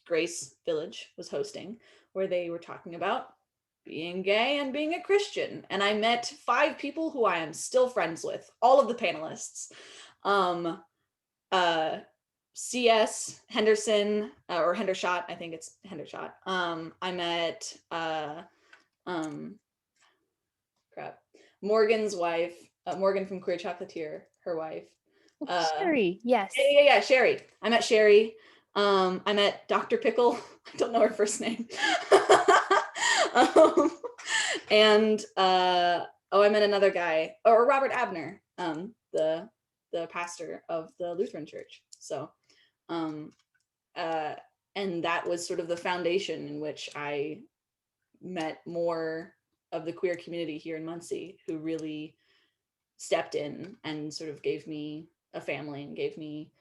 Grace Village was hosting, where they were talking about being gay and being a Christian. And I met 5 people who I am still friends with, all of the panelists. CS Henderson, or Hendershot, I think it's Hendershot. I met Morgan's wife, Morgan from Queer Chocolatier, her wife. Sherry, yes. Yeah, Sherry. I met Sherry. I met Dr. Pickle. I don't know her first name. And I met another guy, or Robert Abner, the pastor of the Lutheran Church. So, and that was sort of the foundation in which I met more of the queer community here in Muncie, who really stepped in and sort of gave me a family and gave me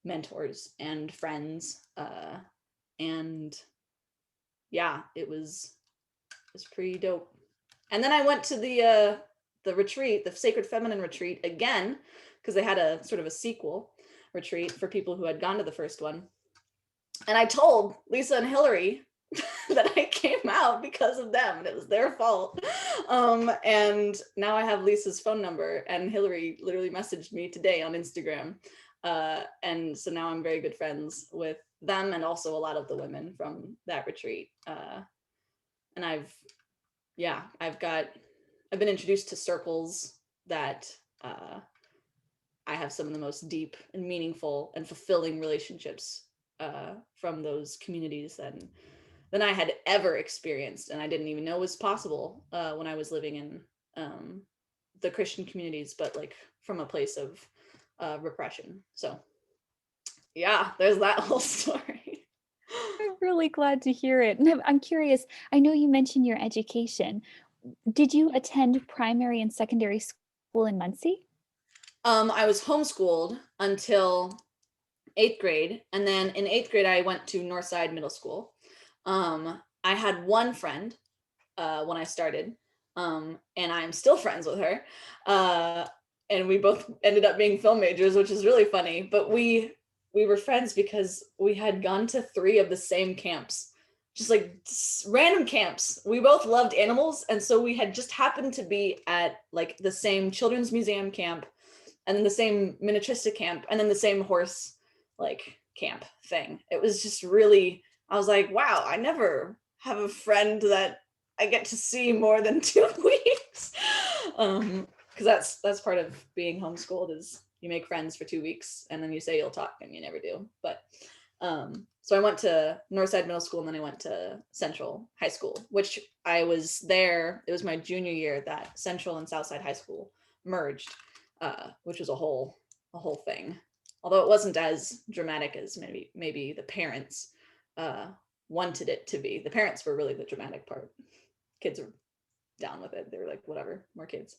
mentors and friends. And it was pretty dope. And then I went to the retreat, the Sacred Feminine retreat again, because they had a sort of a sequel retreat for people who had gone to the first one. And I told Lisa and Hillary that I came out because of them, and it was their fault. And now I have Lisa's phone number, and Hillary literally messaged me today on Instagram. And so now I'm very good friends with them, and also a lot of the women from that retreat. And I've been introduced to circles that I have some of the most deep and meaningful and fulfilling relationships from those communities than I had ever experienced, and I didn't even know was possible when I was living in the Christian communities, but like from a place of repression. So there's that whole story. I'm really glad to hear it. And I'm curious, I know you mentioned your education. Did you attend primary and secondary school in Muncie? I was homeschooled until 8th grade. And then in 8th grade, I went to Northside Middle School. I had one friend when I started, and I'm still friends with her. And we both ended up being film majors, which is really funny. But we were friends because we had gone to 3 of the same camps, just like random camps. We both loved animals. And so we had just happened to be at like the same children's museum camp, and then the same miniaturistic camp, and then the same horse like camp thing. It was just really, I was like, wow, I never have a friend that I get to see more than 2 weeks. because that's part of being homeschooled is you make friends for 2 weeks and then you say you'll talk and you never do. But so I went to Northside Middle School and then I went to Central High School, which I was there. It was my junior year that Central and Southside High School merged, which was a whole thing. Although it wasn't as dramatic as maybe the parents wanted it to be. The parents were really the dramatic part. Kids were down with it. They were like, whatever, more kids.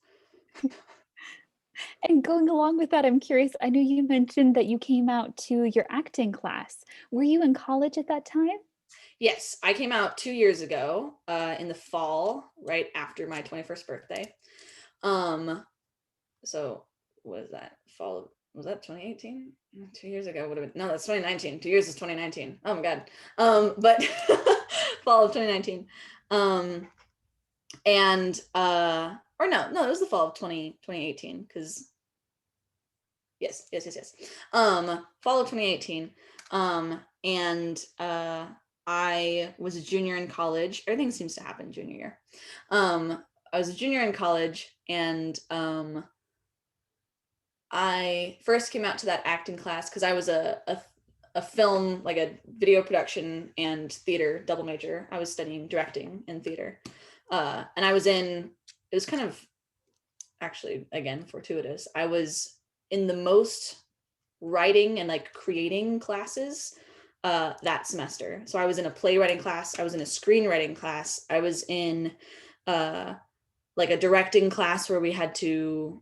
And going along with that, I'm curious, I know you mentioned that you came out to your acting class. Were you in college at that time? Yes, I came out 2 years ago in the fall, right after my 21st birthday. So what is that? Fall, was that 2018? 2 years ago would have been, no, that's 2019. 2 years is 2019. Oh my God. But fall of 2019. And or no, it was the fall of 2018 because yes. Fall of 2018. And I was a junior in college. Everything seems to happen junior year. I was a junior in college, and I first came out to that acting class because I was a film, like a video production and theater double major. I was studying directing and theater. And I was it was kind of, actually, again, fortuitous. I was in the most writing and like creating classes that semester. So I was in a playwriting class, I was in a screenwriting class, I was in like a directing class where we had to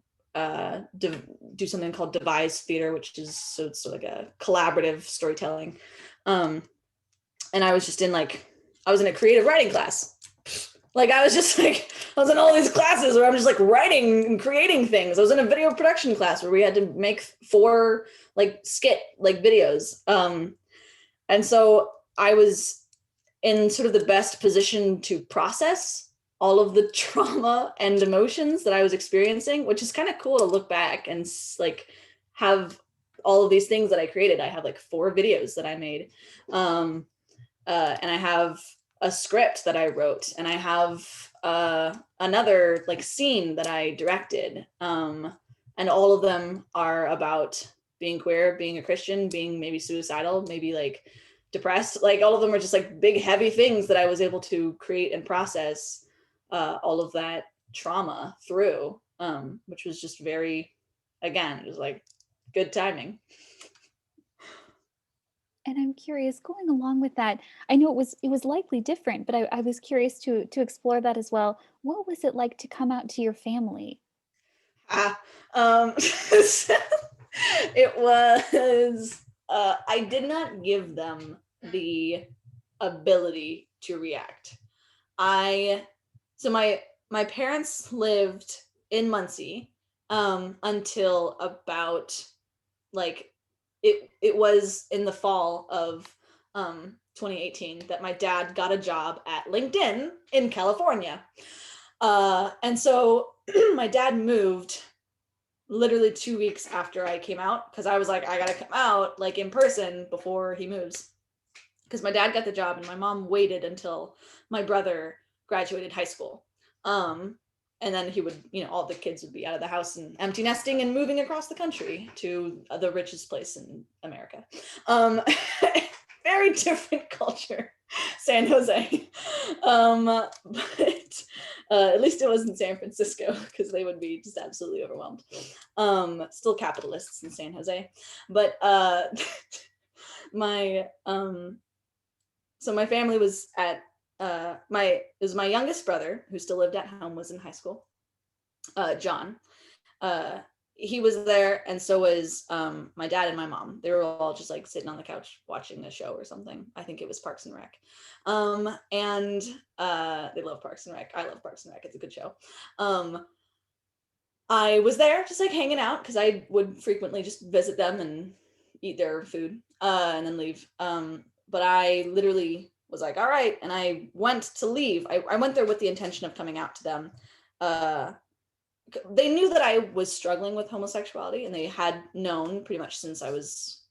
do something called devised theater, which is, so it's like a collaborative storytelling. And I was just in I was in a creative writing class. Like I was in all these classes where I'm just like writing and creating things. I was in a video production class where we had to make 4 skit videos. And so I was in sort of the best position to process all of the trauma and emotions that I was experiencing, which is kind of cool to look back and have all of these things that I created. I have 4 videos that I made. And I have a script that I wrote, and I have another scene that I directed. And all of them are about being queer, being a Christian, being maybe suicidal, maybe depressed. All of them are just big, heavy things that I was able to create and process all of that trauma through, which was just very, again, it was good timing. And I'm curious, going along with that, I know it was likely different, but I was curious to explore that as well. What was it like to come out to your family? It was, I did not give them the ability to react. So my parents lived in Muncie until about it was in the fall of 2018 that my dad got a job at LinkedIn in California. And so my dad moved literally 2 weeks after I came out, because I was like, I gotta come out in person before he moves, because my dad got the job and my mom waited until my brother graduated high school. And then he would, all the kids would be out of the house and empty nesting and moving across the country to the richest place in America. Very different culture, San Jose. But at least it wasn't San Francisco, because they would be just absolutely overwhelmed. Still capitalists in San Jose. But so my family was at it was my youngest brother, who still lived at home, was in high school, John. He was there, and so was my dad and my mom. They were all just sitting on the couch watching a show or something. I think it was Parks and Rec. And they love Parks and Rec. I love Parks and Rec. It's a good show. I was there just hanging out, because I would frequently just visit them and eat their food and then leave. But I literally was all right, and I went to leave. I went there with the intention of coming out to them. They knew that I was struggling with homosexuality, and they had known pretty much since I was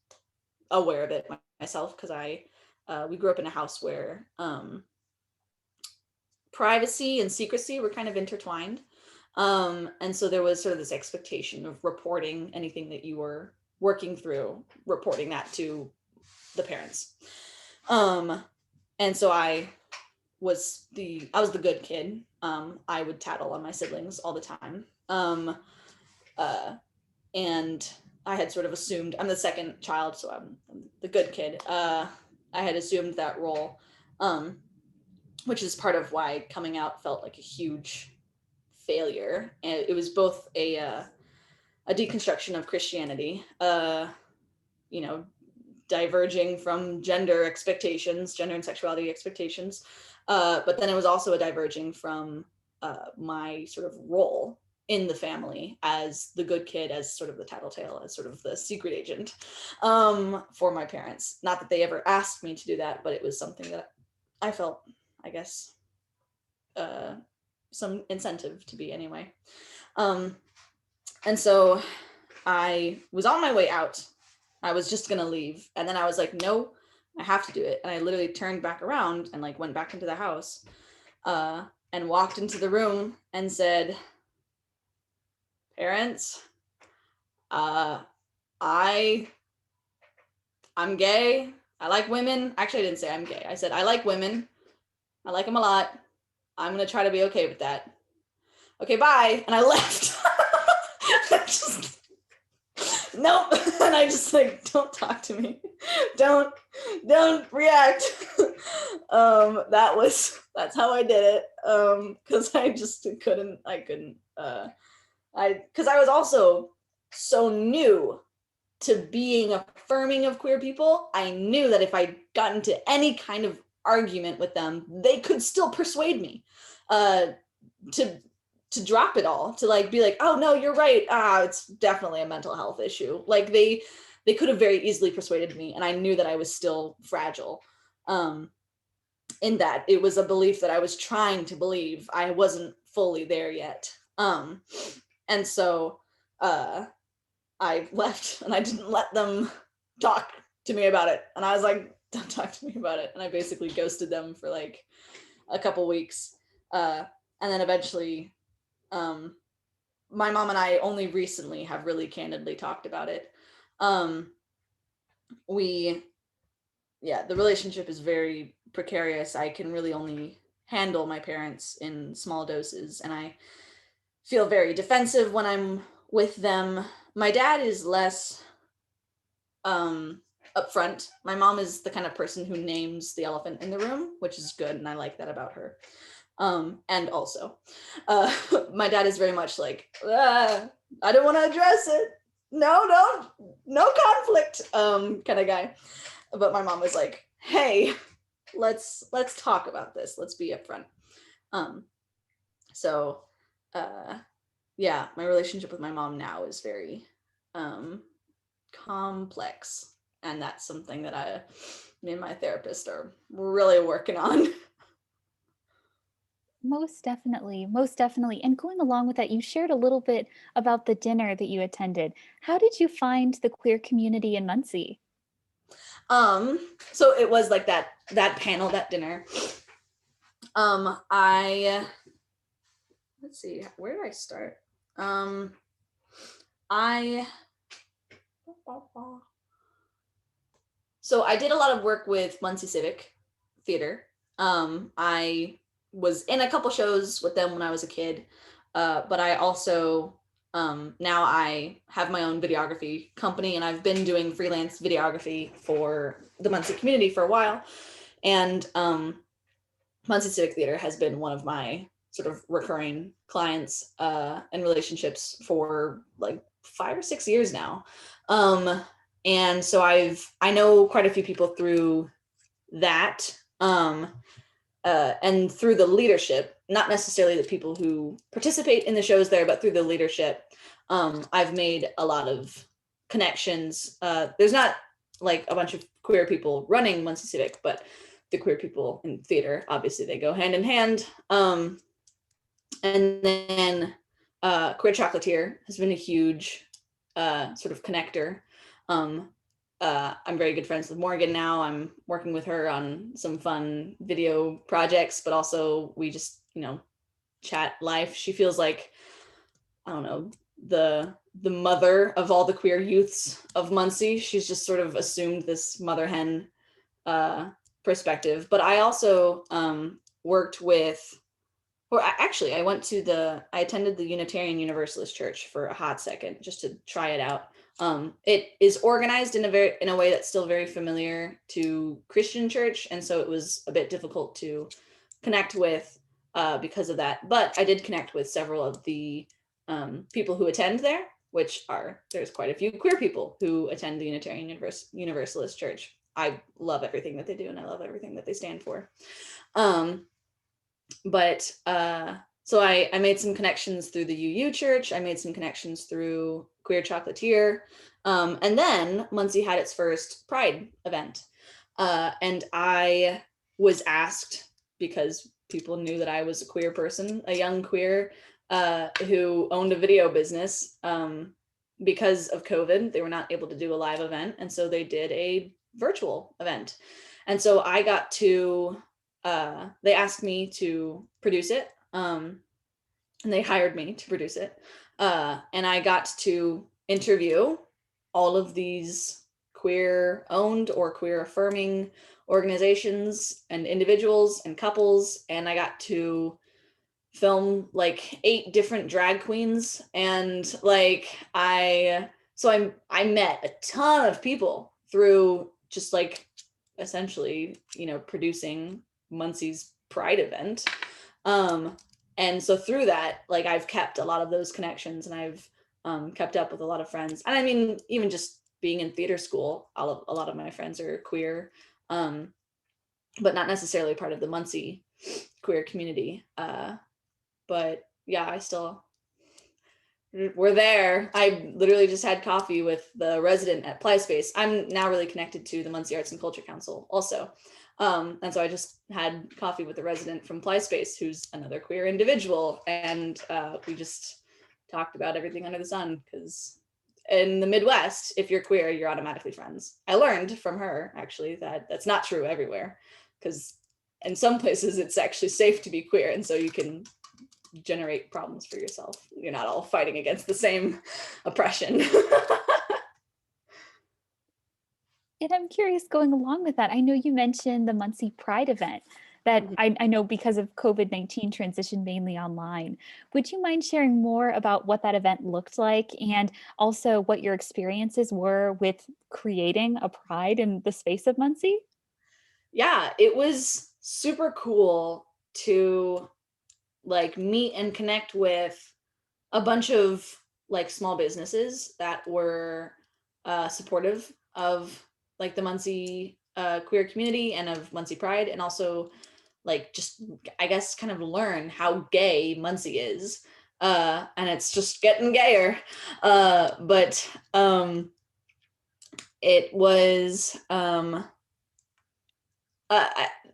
aware of it myself, because we grew up in a house where privacy and secrecy were kind of intertwined. And so there was sort of this expectation of reporting anything that you were working through, reporting that to the parents. And so I was the good kid. I would tattle on my siblings all the time. And I had sort of assumed, I'm the second child, so I'm the good kid. I had assumed that role, which is part of why coming out felt like a huge failure. And it was both a deconstruction of Christianity, you know, diverging from gender and sexuality expectations. But then it was also a diverging from my sort of role in the family as the good kid, as sort of the tattletale, as sort of the secret agent for my parents. Not that they ever asked me to do that, but it was something that I felt, I guess, some incentive to be anyway. And so I was on my way out. I was just gonna leave. And then I was like, no, I have to do it. And I literally turned back around and like went back into the house and walked into the room and said, parents, I'm gay. I like women. Actually, I didn't say I'm gay. I said, I like women. I like them a lot. I'm gonna try to be okay with that. Okay, bye. And I left. Just, nope. And I just like, don't talk to me. Don't react. That's how I did it. Cause I just couldn't, cause I was also so new to being affirming of queer people. I knew that if I got into any kind of argument with them, they could still persuade me to drop it all, to like be like, oh no, you're right. It's definitely a mental health issue. Like they could have very easily persuaded me, and I knew that I was still fragile. In that it was a belief that I was trying to believe. I wasn't fully there yet. And so I left, and I didn't let them talk to me about it. And I was like, don't talk to me about it. And I basically ghosted them for like a couple weeks. And then eventually, my mom and I only recently have really candidly talked about it. The relationship is very precarious. I can really only handle my parents in small doses, and I feel very defensive when I'm with them. My dad is less upfront. My mom is the kind of person who names the elephant in the room, which is good, and I like that about her. And also, my dad is very much like, I don't want to address it. No conflict, kind of guy. But my mom was like, hey, let's talk about this. Let's be upfront. So, yeah, my relationship with my mom now is very complex, and that's something that me and my therapist are really working on. Most definitely, most definitely. And going along with that, you shared a little bit about the dinner that you attended. How did you find the queer community in Muncie? So it was like that panel, that dinner. Let's see, where did I start? So I did a lot of work with Muncie Civic Theater. I was in a couple shows with them when I was a kid, but I also now I have my own videography company, and I've been doing freelance videography for the Muncie community for a while. And Muncie Civic Theater has been one of my sort of recurring clients and relationships for like 5 or 6 years now. And so I know quite a few people through that, and through the leadership, not necessarily the people who participate in the shows there, but through the leadership. I've made a lot of connections. There's not like a bunch of queer people running Muncie Civic, but the queer people in theater, obviously they go hand in hand. And then Queer Chocolatier has been a huge sort of connector. I'm very good friends with Morgan now. I'm working with her on some fun video projects, but also we just, chat life. She feels like I don't know, the mother of all the queer youths of Muncie. She's just sort of assumed this mother hen perspective. But I also worked with, or actually, I attended the Unitarian Universalist Church for a hot second just to try it out. It is organized in a way that's still very familiar to Christian church, and so it was a bit difficult to connect with because of that. But I did connect with several of the people who attend there, there's quite a few queer people who attend the Unitarian Universalist Church. I love everything that they do, and I love everything that they stand for. So I made some connections through the UU Church. I made some connections through Queer Chocolatier. And then Muncie had its first Pride event. And I was asked, because people knew that I was a queer person, a young queer who owned a video business. Because of COVID, they were not able to do a live event. And so they did a virtual event. And so I got to, they asked me to produce it. And they hired me to produce it. And I got to interview all of these queer owned or queer affirming organizations and individuals and couples. And I got to film like 8 different drag queens. And like, I met a ton of people through just like essentially, producing Muncie's Pride event. And so through that, like I've kept a lot of those connections, and I've kept up with a lot of friends. And I mean, even just being in theater school, a lot of my friends are queer, but not necessarily part of the Muncie queer community. But yeah, we're there. I literally just had coffee with the resident at PlySpace. I'm now really connected to the Muncie Arts and Culture Council also. And so I just had coffee with the resident from PlySpace, who's another queer individual. And we just talked about everything under the sun, because in the Midwest, if you're queer, you're automatically friends. I learned from her, actually, that that's not true everywhere, because in some places it's actually safe to be queer. And so you can generate problems for yourself. You're not all fighting against the same oppression. And I'm curious, going along with that, I know you mentioned the Muncie Pride event that I know because of COVID-19 transitioned mainly online. Would you mind sharing more about what that event looked like, and also what your experiences were with creating a Pride in the space of Muncie? Yeah, it was super cool to like meet and connect with a bunch of like small businesses that were supportive of like the Muncie queer community and of Muncie Pride, and also like just I guess kind of learn how gay Muncie is, and it's just getting gayer. But it was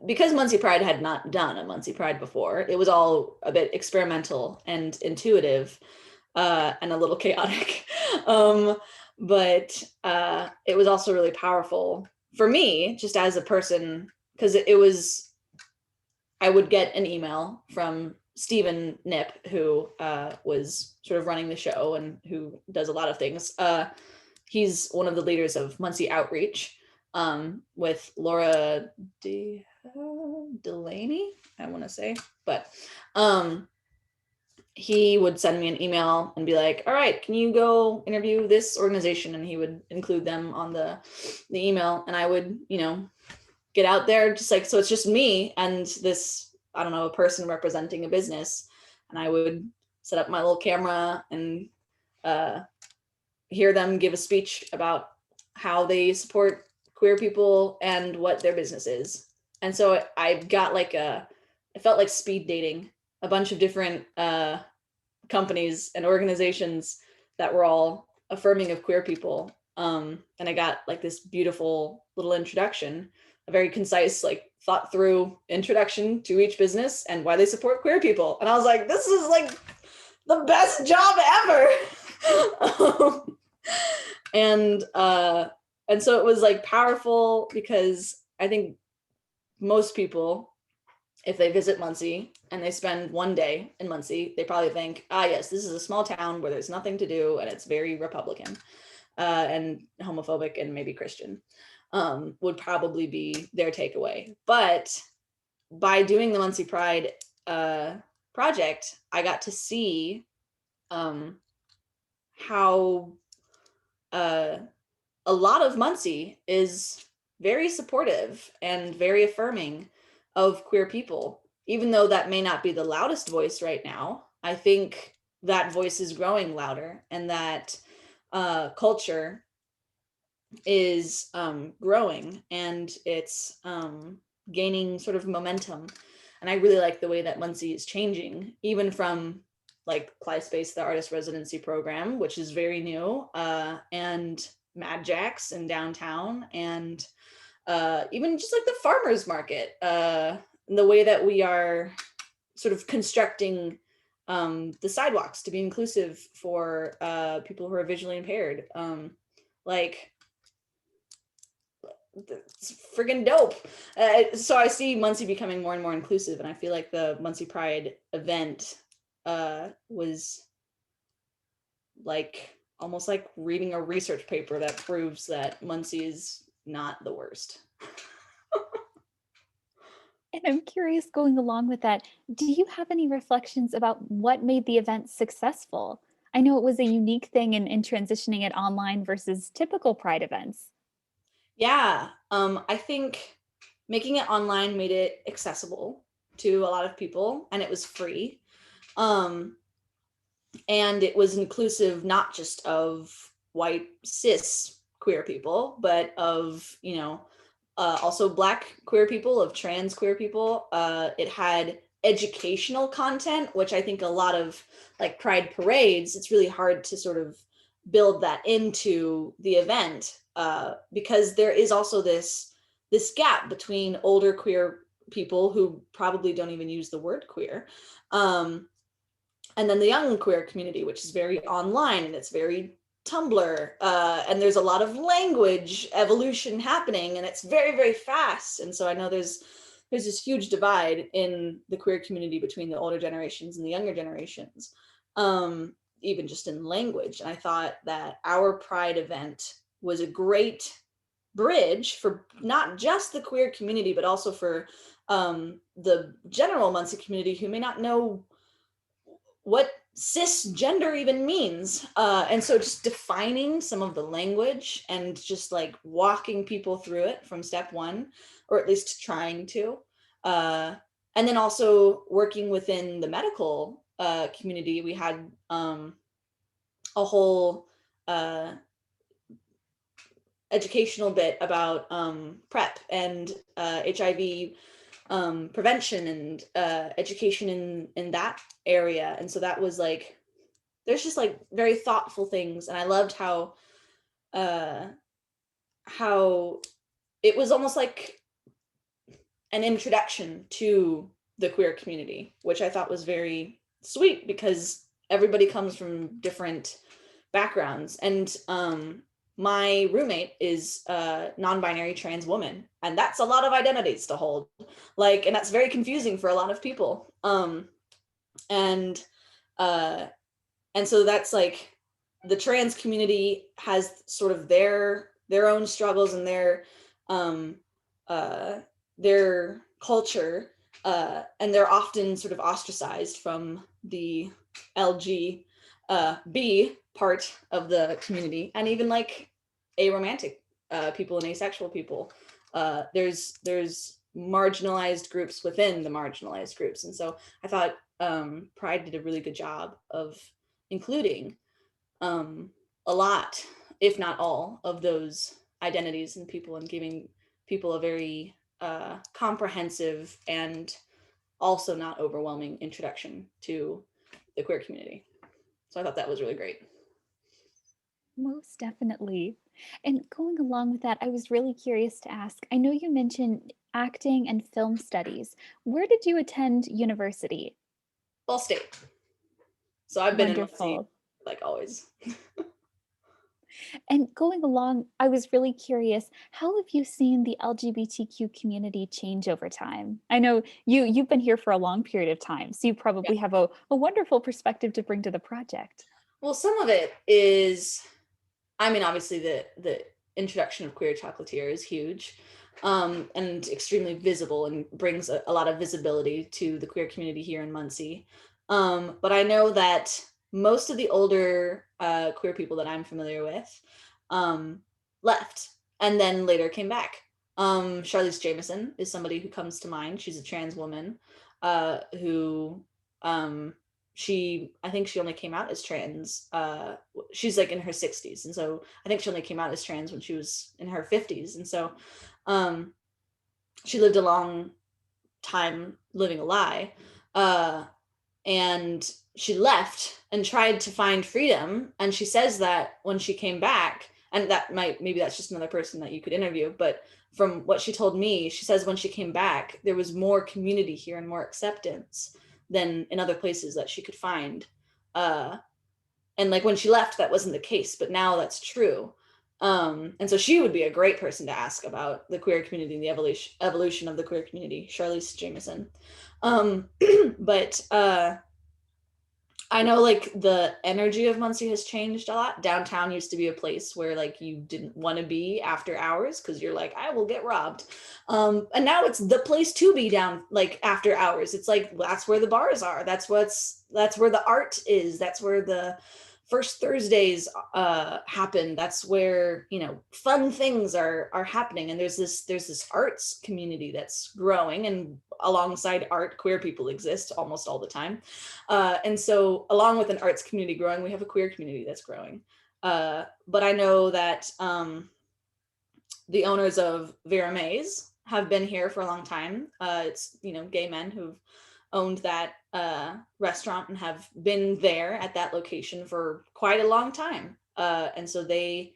because Muncie Pride had not done a Muncie Pride before. It was all a bit experimental and intuitive, and a little chaotic. But it was also really powerful for me, just as a person, because I would get an email from Stephen Nip, who was sort of running the show and who does a lot of things. He's one of the leaders of Muncie Outreach, with Laura Delaney, I want to say, but he would send me an email and be like, all right, can you go interview this organization? And he would include them on the email, and I would, get out there just like, so it's just me and this, I don't know, a person representing a business. And I would set up my little camera and hear them give a speech about how they support queer people and what their business is. And so I got like I felt like speed dating a bunch of different companies and organizations that were all affirming of queer people. And I got like this beautiful little introduction, a very concise, like thought through introduction to each business and why they support queer people. And I was like, this is like the best job ever. And so it was like powerful, because I think most people if they visit Muncie and they spend one day in Muncie, they probably think, ah, yes, this is a small town where there's nothing to do and it's very Republican and homophobic and maybe Christian, would probably be their takeaway. But by doing the Muncie Pride project, I got to see how a lot of Muncie is very supportive and very affirming of queer people, even though that may not be the loudest voice right now. I think that voice is growing louder, and that culture is growing, and it's gaining sort of momentum. And I really like the way that Muncie is changing, even from like Space, the artist residency program, which is very new, and Mad Jack's in downtown, and even just like the farmers market, the way that we are sort of constructing the sidewalks to be inclusive for people who are visually impaired. Like, it's friggin' dope. So I see Muncie becoming more and more inclusive, and I feel like the Muncie Pride event was like almost like reading a research paper that proves that Muncie is not the worst. And I'm curious, going along with that, do you have any reflections about what made the event successful? I know it was a unique thing in transitioning it online versus typical Pride events. Yeah, I think making it online made it accessible to a lot of people, and it was free. Um, and it was inclusive not just of white cis queer people, but of, you know, also Black queer people, of trans queer people. It had educational content, which I think a lot of like Pride parades, it's really hard to sort of build that into the event, because there is also this gap between older queer people who probably don't even use the word queer, and then the young queer community, which is very online and it's very Tumblr, and there's a lot of language evolution happening, and it's very, very fast. And so I know there's this huge divide in the queer community between the older generations and the younger generations, even just in language. And I thought that our Pride event was a great bridge for not just the queer community, but also for the general Muncie community who may not know what cisgender even means. And so just defining some of the language and just like walking people through it from step one, or at least trying to. And then also working within the medical community, we had a whole educational bit about PrEP and HIV prevention and education in that area. And so that was like, there's just like very thoughtful things. And I loved how it was almost like an introduction to the queer community, which I thought was very sweet because everybody comes from different backgrounds. And my roommate is a non-binary trans woman, and that's a lot of identities to hold, like, and that's very confusing for a lot of people. And so that's like, the trans community has sort of their own struggles and their culture, and they're often sort of ostracized from the LG B part of the community, and even like aromantic people and asexual people. There's marginalized groups within the marginalized groups. And so I thought Pride did a really good job of including a lot, if not all, of those identities and people, and giving people a very comprehensive and also not overwhelming introduction to the queer community. So I thought that was really great. Most definitely. And going along with that, I was really curious to ask, I know you mentioned acting and film studies. Where did you attend university? Ball State. So I've been in Muncie Wonderful. like always. And going along, I was really curious, how have you seen the LGBTQ community change over time? I know you've been here for a long period of time, so you Yeah. probably have a wonderful perspective to bring to the project. Well, some of it is, I mean, obviously the introduction of queer chocolatier is huge, and extremely visible and brings a lot of visibility to the queer community here in Muncie. But I know that most of the older queer people that I'm familiar with um, left and then later came back. Charlize Jameson is somebody who comes to mind. She's a trans woman who um, I think she only came out as trans. She's like in her 60s, and so I think she only came out as trans when she was in her 50s, and so um, she lived a long time living a lie. Uh, and she left and tried to find freedom. And she says that when she came back, and that might, maybe that's just another person that you could interview, but from what she told me, she says when she came back, there was more community here and more acceptance than in other places that she could find. Uh, and like when she left, that wasn't the case, but now that's true. And so she would be a great person to ask about the queer community and the evolution of the queer community, Charlize Jameson. Um, but I know like the energy of Muncie has changed a lot. Downtown used to be a place where like you didn't want to be after hours because you're like, I will get robbed. And now it's the place to be down like after hours. It's like that's where the bars are. That's where the art is. That's where the first Thursdays happen. That's where, you know, fun things are happening. And there's this arts community that's growing, and alongside art, queer people exist almost all the time. And so along with an arts community growing, we have a queer community that's growing. But I know that the owners of Vera Mays have been here for a long time. It's, you know, gay men who've owned that restaurant and have been there at that location for quite a long time. And so they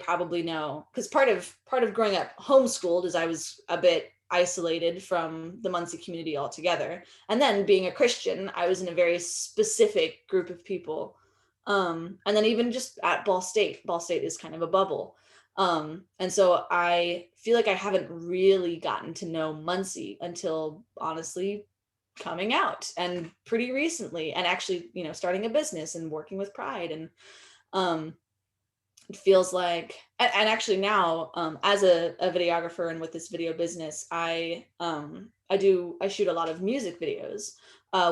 probably know, because part of growing up homeschooled is I was a bit isolated from the Muncie community altogether. And then being a Christian, I was in a very specific group of people. And then even just at Ball State is kind of a bubble. And so I feel like I haven't really gotten to know Muncie until honestly coming out and pretty recently, and actually, you know, starting a business and working with Pride. And um, it feels like, and actually now as a videographer and with this video business, I shoot a lot of music videos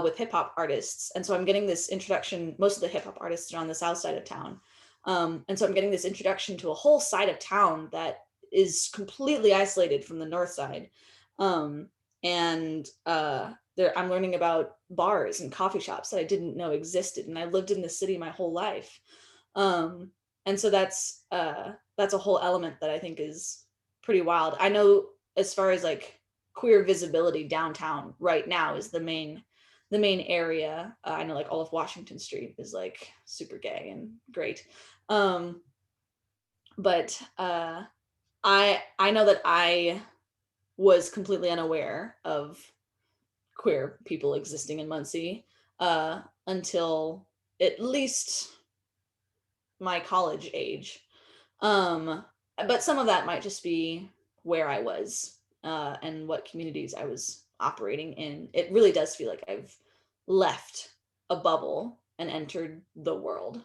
with hip hop artists. And so I'm getting this introduction. Most of the hip hop artists are on the south side of town. And so I'm getting this introduction to a whole side of town that is completely isolated from the north side. And I'm learning about bars and coffee shops that I didn't know existed. And I lived in the city my whole life. Um, and so that's a whole element that I think is pretty wild. I know as far as like queer visibility, downtown right now is the main area. I know like all of Washington Street is like super gay and great. Um, but I know that I was completely unaware of queer people existing in Muncie until at least my college age. But some of that might just be where I was and what communities I was operating in. It really does feel like I've left a bubble and entered the world.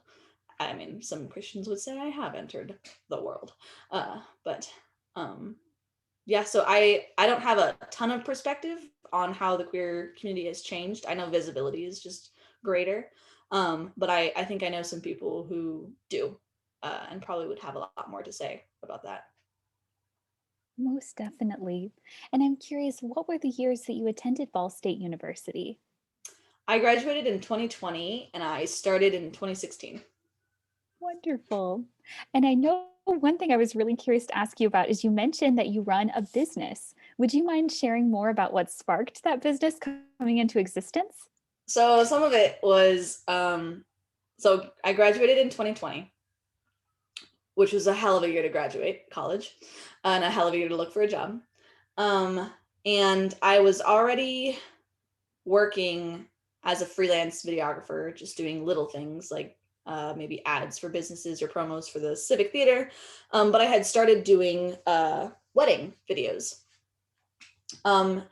I mean, some Christians would say I have entered the world. But yeah, so I don't have a ton of perspective on how the queer community has changed. I know visibility is just greater. But I think I know some people who do, and probably would have a lot more to say about that. Most definitely. And I'm curious, what were the years that you attended Ball State University? I graduated in 2020 and I started in 2016. Wonderful. And I know one thing I was really curious to ask you about is you mentioned that you run a business. Would you mind sharing more about what sparked that business coming into existence? So some of it was, so I graduated in 2020, which was a hell of a year to graduate college and a hell of a year to look for a job. Um, and I was already working as a freelance videographer, just doing little things like maybe ads for businesses or promos for the Civic Theater. But I had started doing wedding videos. And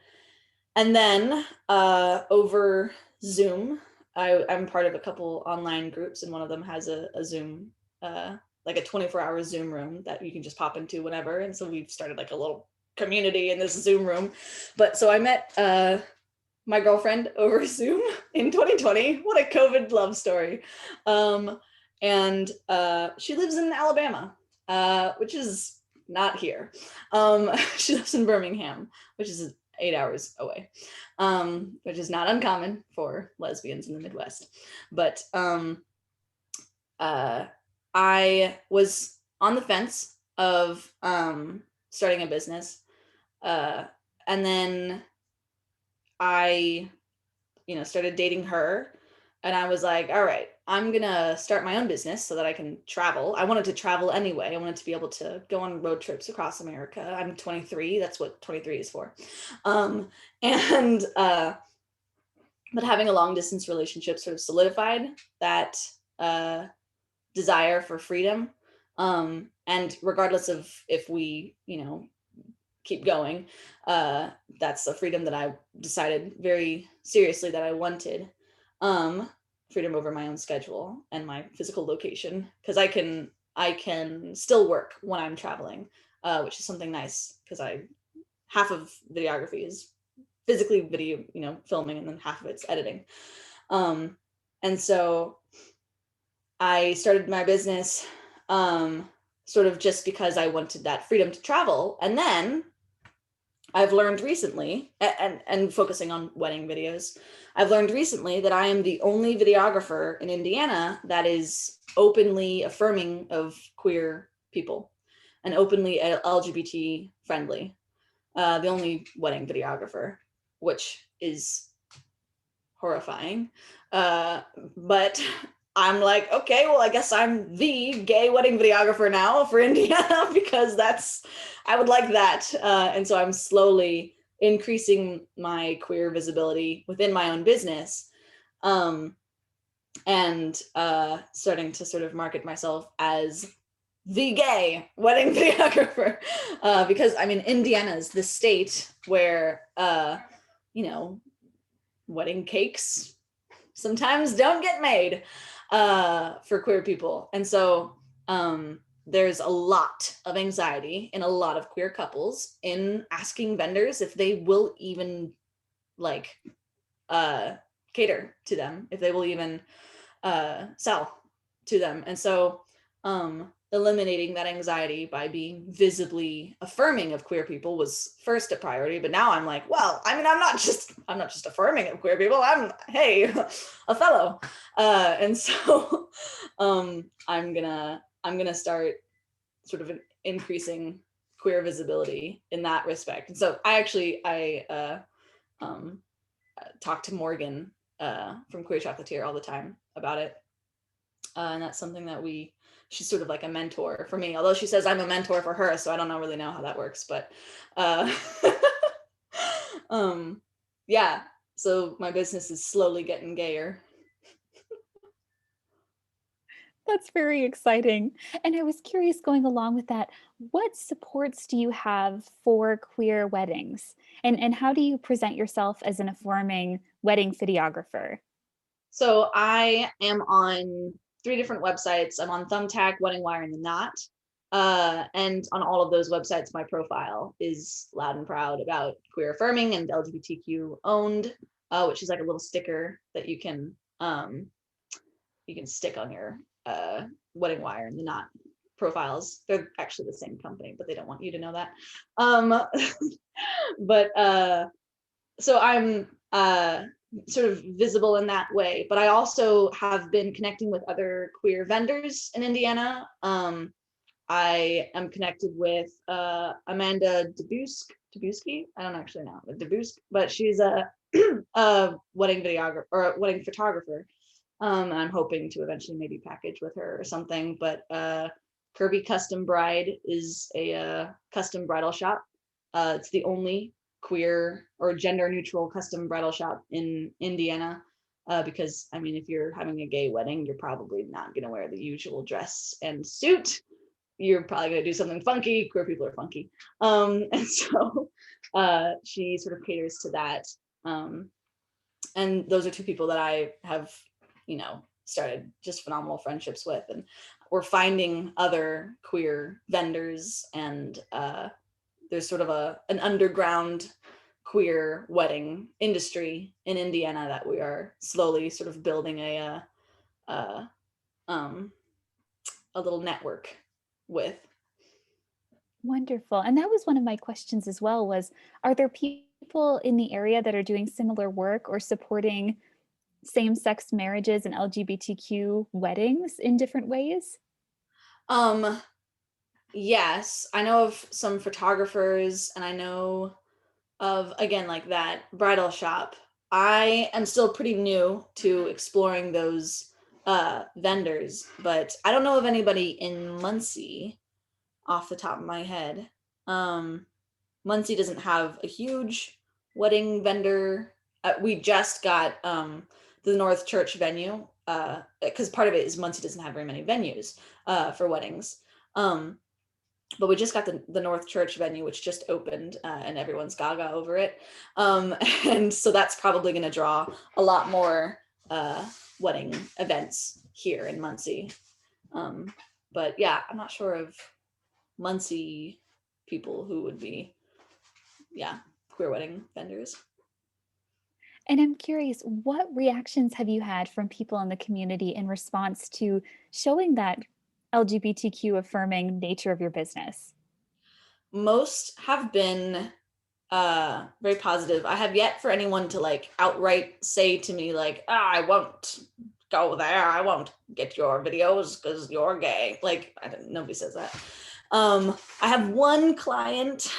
then over Zoom, I'm part of a couple online groups, and one of them has a Zoom, like a 24-hour Zoom room that you can just pop into whenever. And so we've started like a little community in this Zoom room. But so I met my girlfriend over Zoom in 2020. What a COVID love story. And she lives in Alabama, which is not here. She lives in Birmingham, which is 8 hours away, which is not uncommon for lesbians in the Midwest. But I was on the fence of starting a business. And then I, started dating her, and I was like, all right, I'm gonna start my own business so that I can travel. I wanted to travel anyway. I wanted to be able to go on road trips across America. I'm 23. That's what 23 is for. But having a long distance relationship sort of solidified that desire for freedom. And regardless of if we, keep going, that's a freedom that I decided very seriously that I wanted. Freedom over my own schedule and my physical location, because I can still work when I'm traveling, which is something nice, because half of videography is physically video, filming, and then half of it's editing. And so I started my business sort of just because I wanted that freedom to travel. And then I've learned recently, and focusing on wedding videos, I've learned recently that I am the only videographer in Indiana that is openly affirming of queer people and openly LGBT friendly. The only wedding videographer, which is horrifying. But I'm like, okay, well, I guess I'm the gay wedding videographer now for Indiana, because I would like that. And so I'm slowly increasing my queer visibility within my own business, and starting to sort of market myself as the gay wedding videographer, because Indiana is the state where, wedding cakes sometimes don't get made for queer people. And so there's a lot of anxiety in a lot of queer couples in asking vendors if they will even cater to them, if they will even sell to them. And so eliminating that anxiety by being visibly affirming of queer people was first a priority. But now I'm like, well, I'm not just affirming of queer people. I'm a fellow. And so I'm gonna start sort of increasing queer visibility in that respect. And so I talk to Morgan from Queer Chocolatier all the time about it. And that's something that she's sort of like a mentor for me, although she says I'm a mentor for her, so I don't really know how that works. But yeah, so my business is slowly getting gayer. That's very exciting. And I was curious, going along with that, what supports do you have for queer weddings? And how do you present yourself as an affirming wedding videographer? So I am on 3 different websites. I'm on Thumbtack, Wedding Wire, and The Knot. And on all of those websites, my profile is loud and proud about queer affirming and LGBTQ owned, which is like a little sticker that you can stick on your Wedding Wire and The Knot profiles. They're actually the same company, but they don't want you to know that. But so I'm sort of visible in that way, but I also have been connecting with other queer vendors in Indiana. I am connected with Amanda Dubusky. I don't actually know Dubusky, but she's a wedding videographer or a wedding photographer. And I'm hoping to eventually maybe package with her or something. But Kirby Custom Bride is a custom bridal shop. It's the only queer or gender neutral custom bridal shop in Indiana. because I mean, if you're having a gay wedding, you're probably not going to wear the usual dress and suit. You're probably going to do something funky. Queer people are funky. And so she sort of caters to that. And those are two people that I have, started just phenomenal friendships with. And we're finding other queer vendors, and there's sort of an underground queer wedding industry in Indiana that we are slowly sort of building a little network with. Wonderful. And that was one of my questions as well, was, are there people in the area that are doing similar work or supporting same-sex marriages and LGBTQ weddings in different ways? Yes, I know of some photographers, and I know of, again, like that bridal shop. I am still pretty new to exploring those vendors, but I don't know of anybody in Muncie off the top of my head. Muncie doesn't have a huge wedding vendor. We just got the North Church venue, because part of it is Muncie doesn't have very many venues for weddings. But we just got the North Church venue, which just opened, and everyone's gaga over it. And so that's probably going to draw a lot more wedding events here in Muncie. But yeah, I'm not sure of Muncie people who would be, queer wedding vendors. And I'm curious, what reactions have you had from people in the community in response to showing that LGBTQ affirming nature of your business? Most have been very positive. I have yet for anyone to like outright say to me like, I won't go there, I won't get your videos because you're gay. Like, nobody says that. I have one client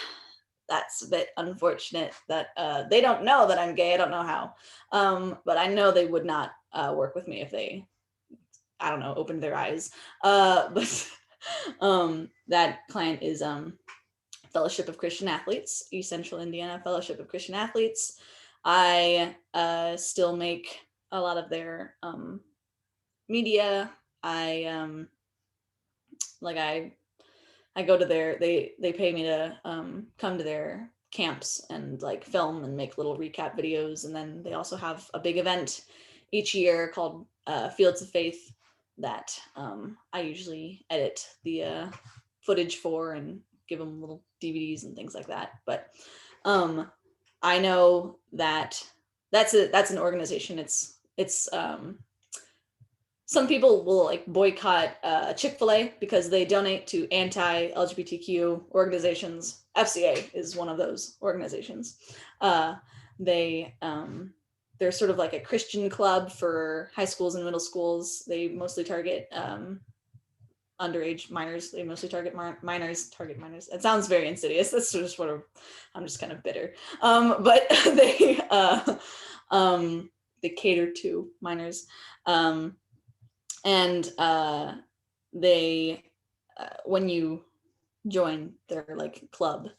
that's a bit unfortunate that they don't know that I'm gay. I don't know how, but I know they would not work with me if they, I don't know, opened their eyes. But that client is Fellowship of Christian Athletes, East Central Indiana Fellowship of Christian Athletes. I still make a lot of their media. I go to they pay me to come to their camps and like film and make little recap videos. And then they also have a big event each year called Fields of Faith that I usually edit the footage for and give them little DVDs and things like that. But I know that that's an organization. It's some people will like boycott Chick-fil-A because they donate to anti-LGBTQ organizations. FCA is one of those organizations. They're sort of like a Christian club for high schools and middle schools. They mostly target underage minors. They mostly target minors. It sounds very insidious. That's just I'm just kind of bitter. But they cater to minors. And they when you join their like club,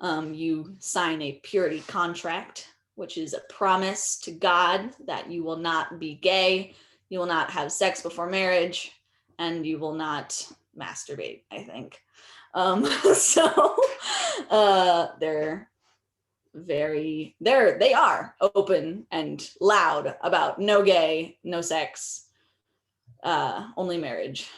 you sign a purity contract, which is a promise to God that you will not be gay, you will not have sex before marriage, and you will not masturbate, I think. So they are open and loud about no gay, no sex, only marriage,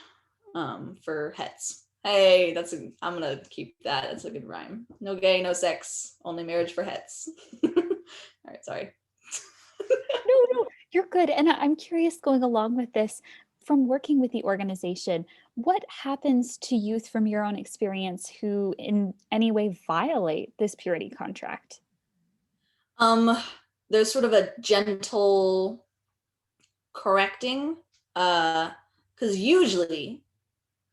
for hets. Hey, I'm gonna keep that. That's a good rhyme. No gay, no sex, only marriage for hets. All right, sorry. No, you're good. And I'm curious, going along with this, from working with the organization, what happens to youth from your own experience who in any way violate this purity contract? There's sort of a gentle correcting, because usually,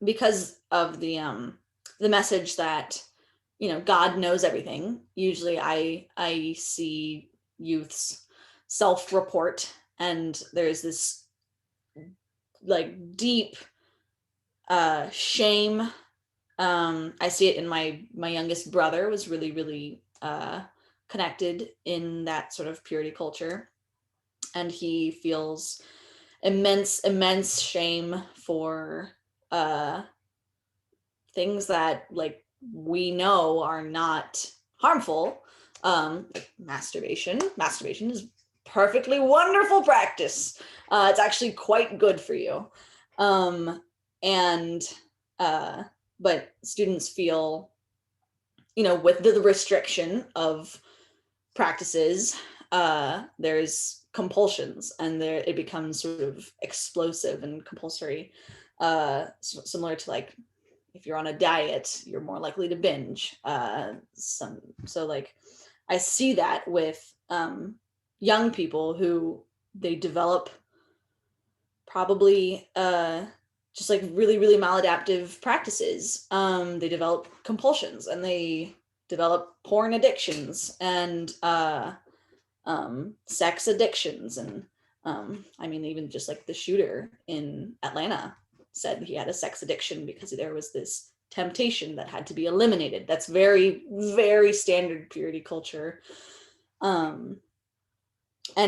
because of the message that God knows everything, usually I see youths self-report, and there's this like deep shame. I see it in my youngest brother was really connected in that sort of purity culture. and he feels immense shame for things that like we know are not harmful. Like masturbation is perfectly wonderful practice. It's actually quite good for you. And but students feel, with the restriction of practices, there's compulsions, and it becomes sort of explosive and compulsory, similar to like if you're on a diet, you're more likely to binge. So like I see that with young people who they develop probably just like really maladaptive practices. They develop compulsions, and they develop porn addictions, and sex addictions. And I mean, even just like the shooter in Atlanta said he had a sex addiction because there was this temptation that had to be eliminated. That's very standard purity culture. And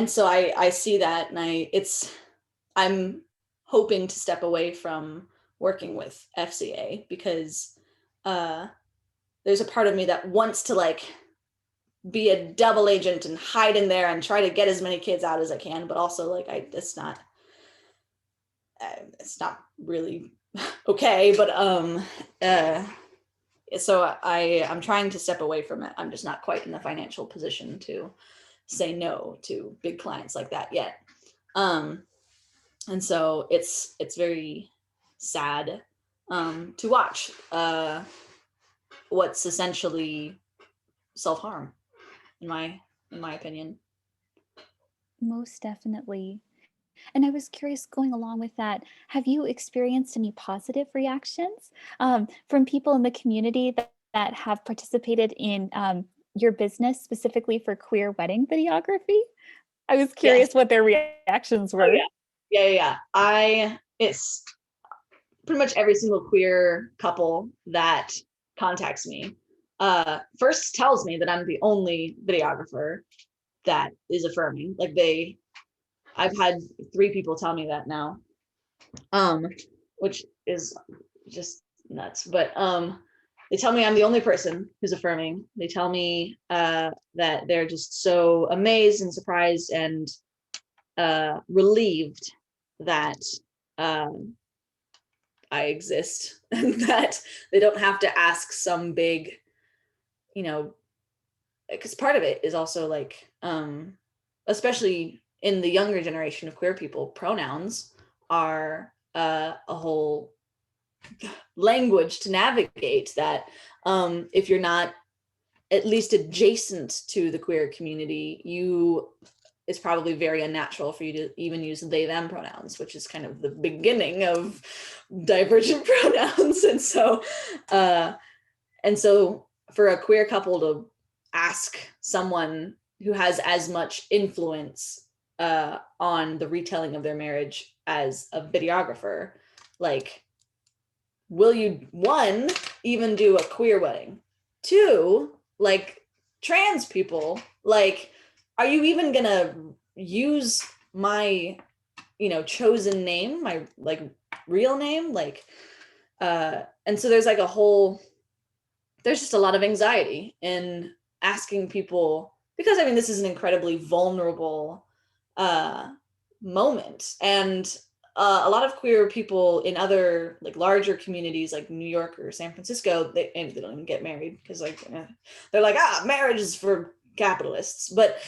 so I see that, and I'm hoping to step away from working with FCA because there's a part of me that wants to like be a double agent and hide in there and try to get as many kids out as I can, but also like it's not really okay. But so I'm trying to step away from it. I'm just not quite in the financial position to say no to big clients like that yet. And so it's very sad to watch what's essentially self-harm, in my opinion. Most definitely. And I was curious, going along with that, have you experienced any positive reactions from people in the community that have participated in your business specifically for queer wedding videography? I was curious Yes. what their reactions were. Oh, yeah. It's pretty much every single queer couple that contacts me first tells me that I'm the only videographer that is affirming. Like I've had 3 people tell me that now, which is just nuts. But they tell me I'm the only person who's affirming. They tell me that they're just so amazed and surprised and relieved that I exist, and that they don't have to ask some big, because part of it is also like, especially in the younger generation of queer people, pronouns are a whole language to navigate that. If you're not at least adjacent to the queer community, it's probably very unnatural for you to even use they them pronouns, which is kind of the beginning of divergent pronouns. And so for a queer couple to ask someone who has as much influence on the retelling of their marriage as a videographer, like, will you, 1, even do a queer wedding? 2, like, trans people, like, are you even gonna use my, chosen name, my like real name? Like, and so there's like there's just a lot of anxiety in asking people, because I mean, this is an incredibly vulnerable moment. And a lot of queer people in other like larger communities like New York or San Francisco, they don't even get married because like they're like, marriage is for capitalists. But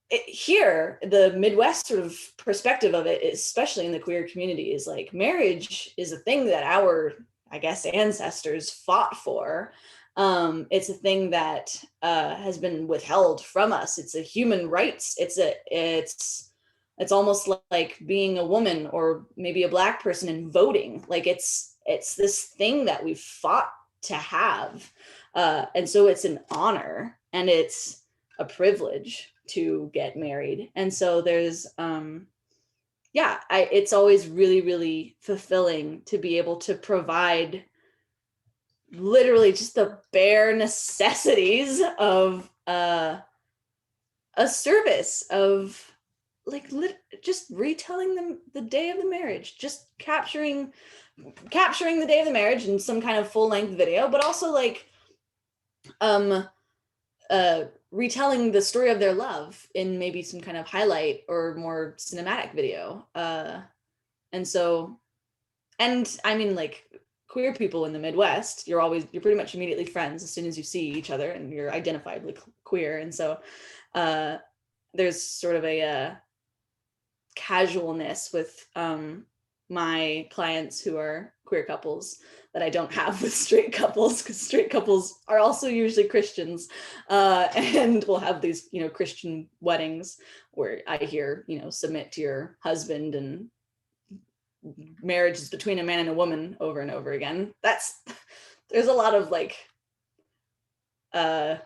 here, the Midwest sort of perspective of it, especially in the queer community, is like marriage is a thing that our, I guess, ancestors fought for. It's a thing that has been withheld from us. It's a human rights. It's almost like being a woman or maybe a Black person and voting. Like it's this thing that we've fought to have, and so it's an honor and it's a privilege to get married. And so there's it's always really fulfilling to be able to provide literally just the bare necessities of a service, of just retelling them the day of the marriage, just capturing the day of the marriage in some kind of full-length video, but also like retelling the story of their love in maybe some kind of highlight or more cinematic video. And so, and I mean, like, queer people in the Midwest, you're pretty much immediately friends as soon as you see each other and you're identifiably queer. And so there's sort of a casualness with my clients who are queer couples that I don't have with straight couples, because straight couples are also usually Christians, and we'll have these, Christian weddings where I hear, submit to your husband and marriage is between a man and a woman over and over again. There's a lot of like, I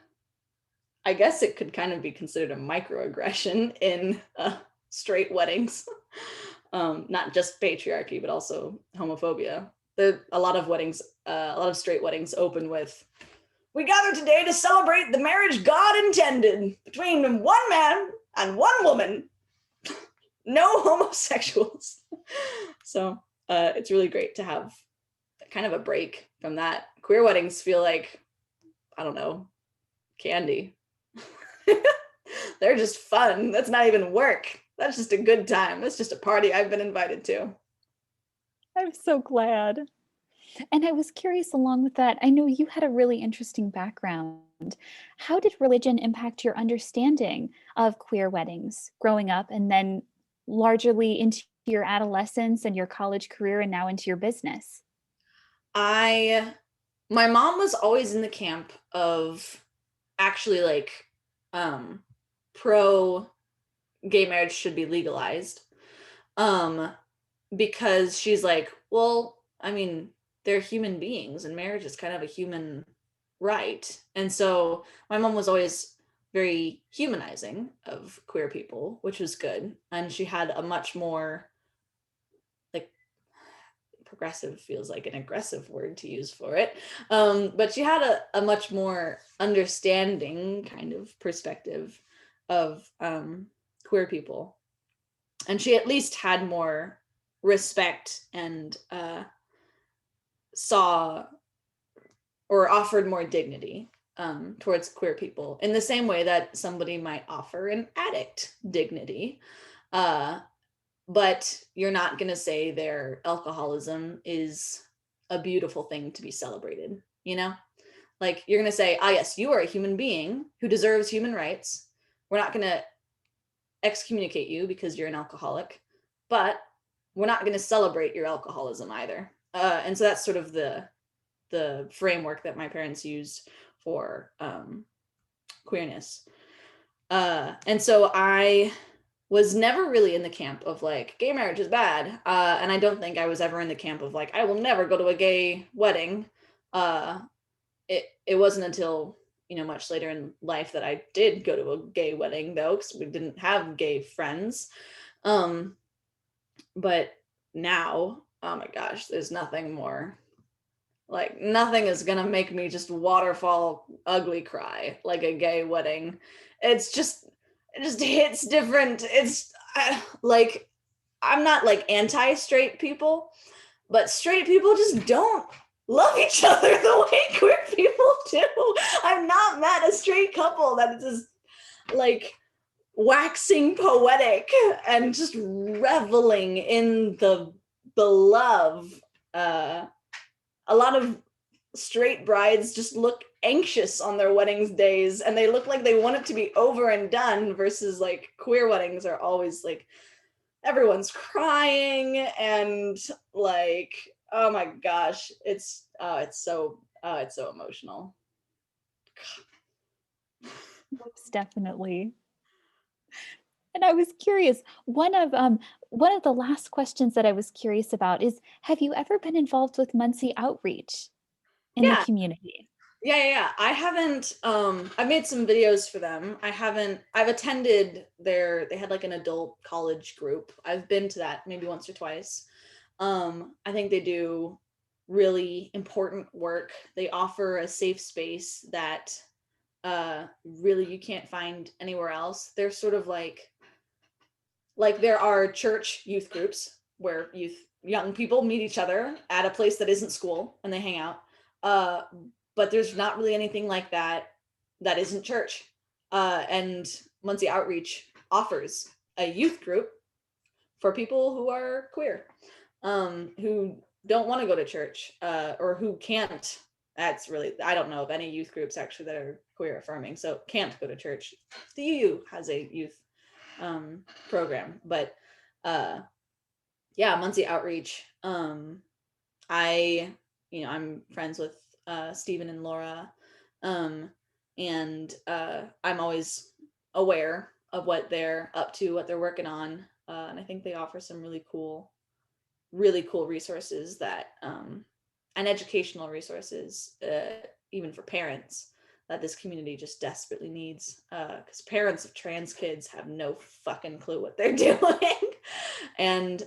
guess it could kind of be considered a microaggression in straight weddings. Not just patriarchy, but also homophobia. A lot of straight weddings open with, "We gather today to celebrate the marriage God intended between one man and one woman. No homosexuals." So it's really great to have kind of a break from that. Queer weddings feel like, I don't know, candy. They're just fun. That's not even work. That's just a good time. That's just a party I've been invited to. I'm so glad. And I was curious along with that, I know you had a really interesting background. How did religion impact your understanding of queer weddings growing up and then largely into your adolescence and your college career and now into your business? My mom was always in the camp of actually like pro gay marriage should be legalized. Because she's like, well, I mean, they're human beings and marriage is kind of a human right. And so my mom was always very humanizing of queer people, which was good. And she had a much more, like, progressive feels like an aggressive word to use for it. But she had a much more understanding kind of perspective of queer people. And she at least had more respect and saw or offered more dignity towards queer people in the same way that somebody might offer an addict dignity. But you're not going to say their alcoholism is a beautiful thing to be celebrated, Like, you're going to say, yes, you are a human being who deserves human rights. We're not going to excommunicate you because you're an alcoholic, but we're not going to celebrate your alcoholism either. And so that's sort of the framework that my parents used for queerness. And so I was never really in the camp of like, gay marriage is bad. And I don't think I was ever in the camp of like, I will never go to a gay wedding. It wasn't until, much later in life that I did go to a gay wedding, though, because we didn't have gay friends. But now, oh my gosh, there's nothing more. Like, nothing is gonna make me just waterfall ugly cry like a gay wedding. It just hits different. It's like, I'm not like anti-straight people, but straight people just don't love each other the way queer people do. I've not met a straight couple that is just like waxing poetic and just reveling in the love. A lot of straight brides just look anxious on their weddings days and they look like they want it to be over and done, versus like queer weddings are always like everyone's crying and like, oh my gosh, it's so emotional. Most definitely. And I was curious, one of the last questions that I was curious about is, have you ever been involved with Muncie outreach in the Yeah. community? Yeah. I haven't, I've made some videos for them. I've attended they had like an adult college group. I've been to that maybe once or twice. I think they do really important work. They offer a safe space that really you can't find anywhere else. They're sort of like like there are church youth groups where young people meet each other at a place that isn't school and they hang out. But there's not really anything like that isn't church. And Muncie Outreach offers a youth group for people who are queer, who don't want to go to church, or who can't. That's really, I don't know of any youth groups actually that are queer affirming, so can't go to church. The UU has a youth program, but yeah, Muncie Outreach. I'm friends with Stephen and Laura, and I'm always aware of what they're up to, what they're working on, and I think they offer some really cool resources that and educational resources, even for parents, that this community just desperately needs, because parents of trans kids have no fucking clue what they're doing. And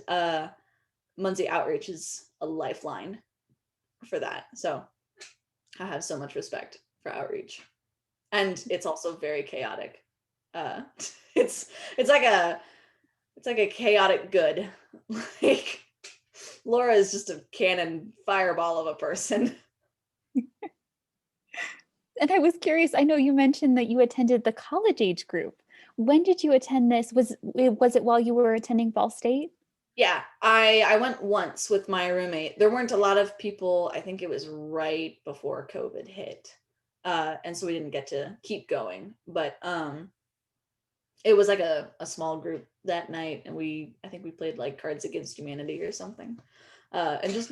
Muncie Outreach is a lifeline for that. So I have so much respect for Outreach. And it's also very chaotic. It's like a chaotic good. Like Laura is just a cannon fireball of a person. And I was curious, I know you mentioned that you attended the college age group. When did you attend this? Was it while you were attending Ball State? Yeah, I went once with my roommate. There weren't a lot of people. I think it was right before COVID hit. And so we didn't get to keep going. But it was like a small group that night, and I think we played like Cards Against Humanity or something. And just,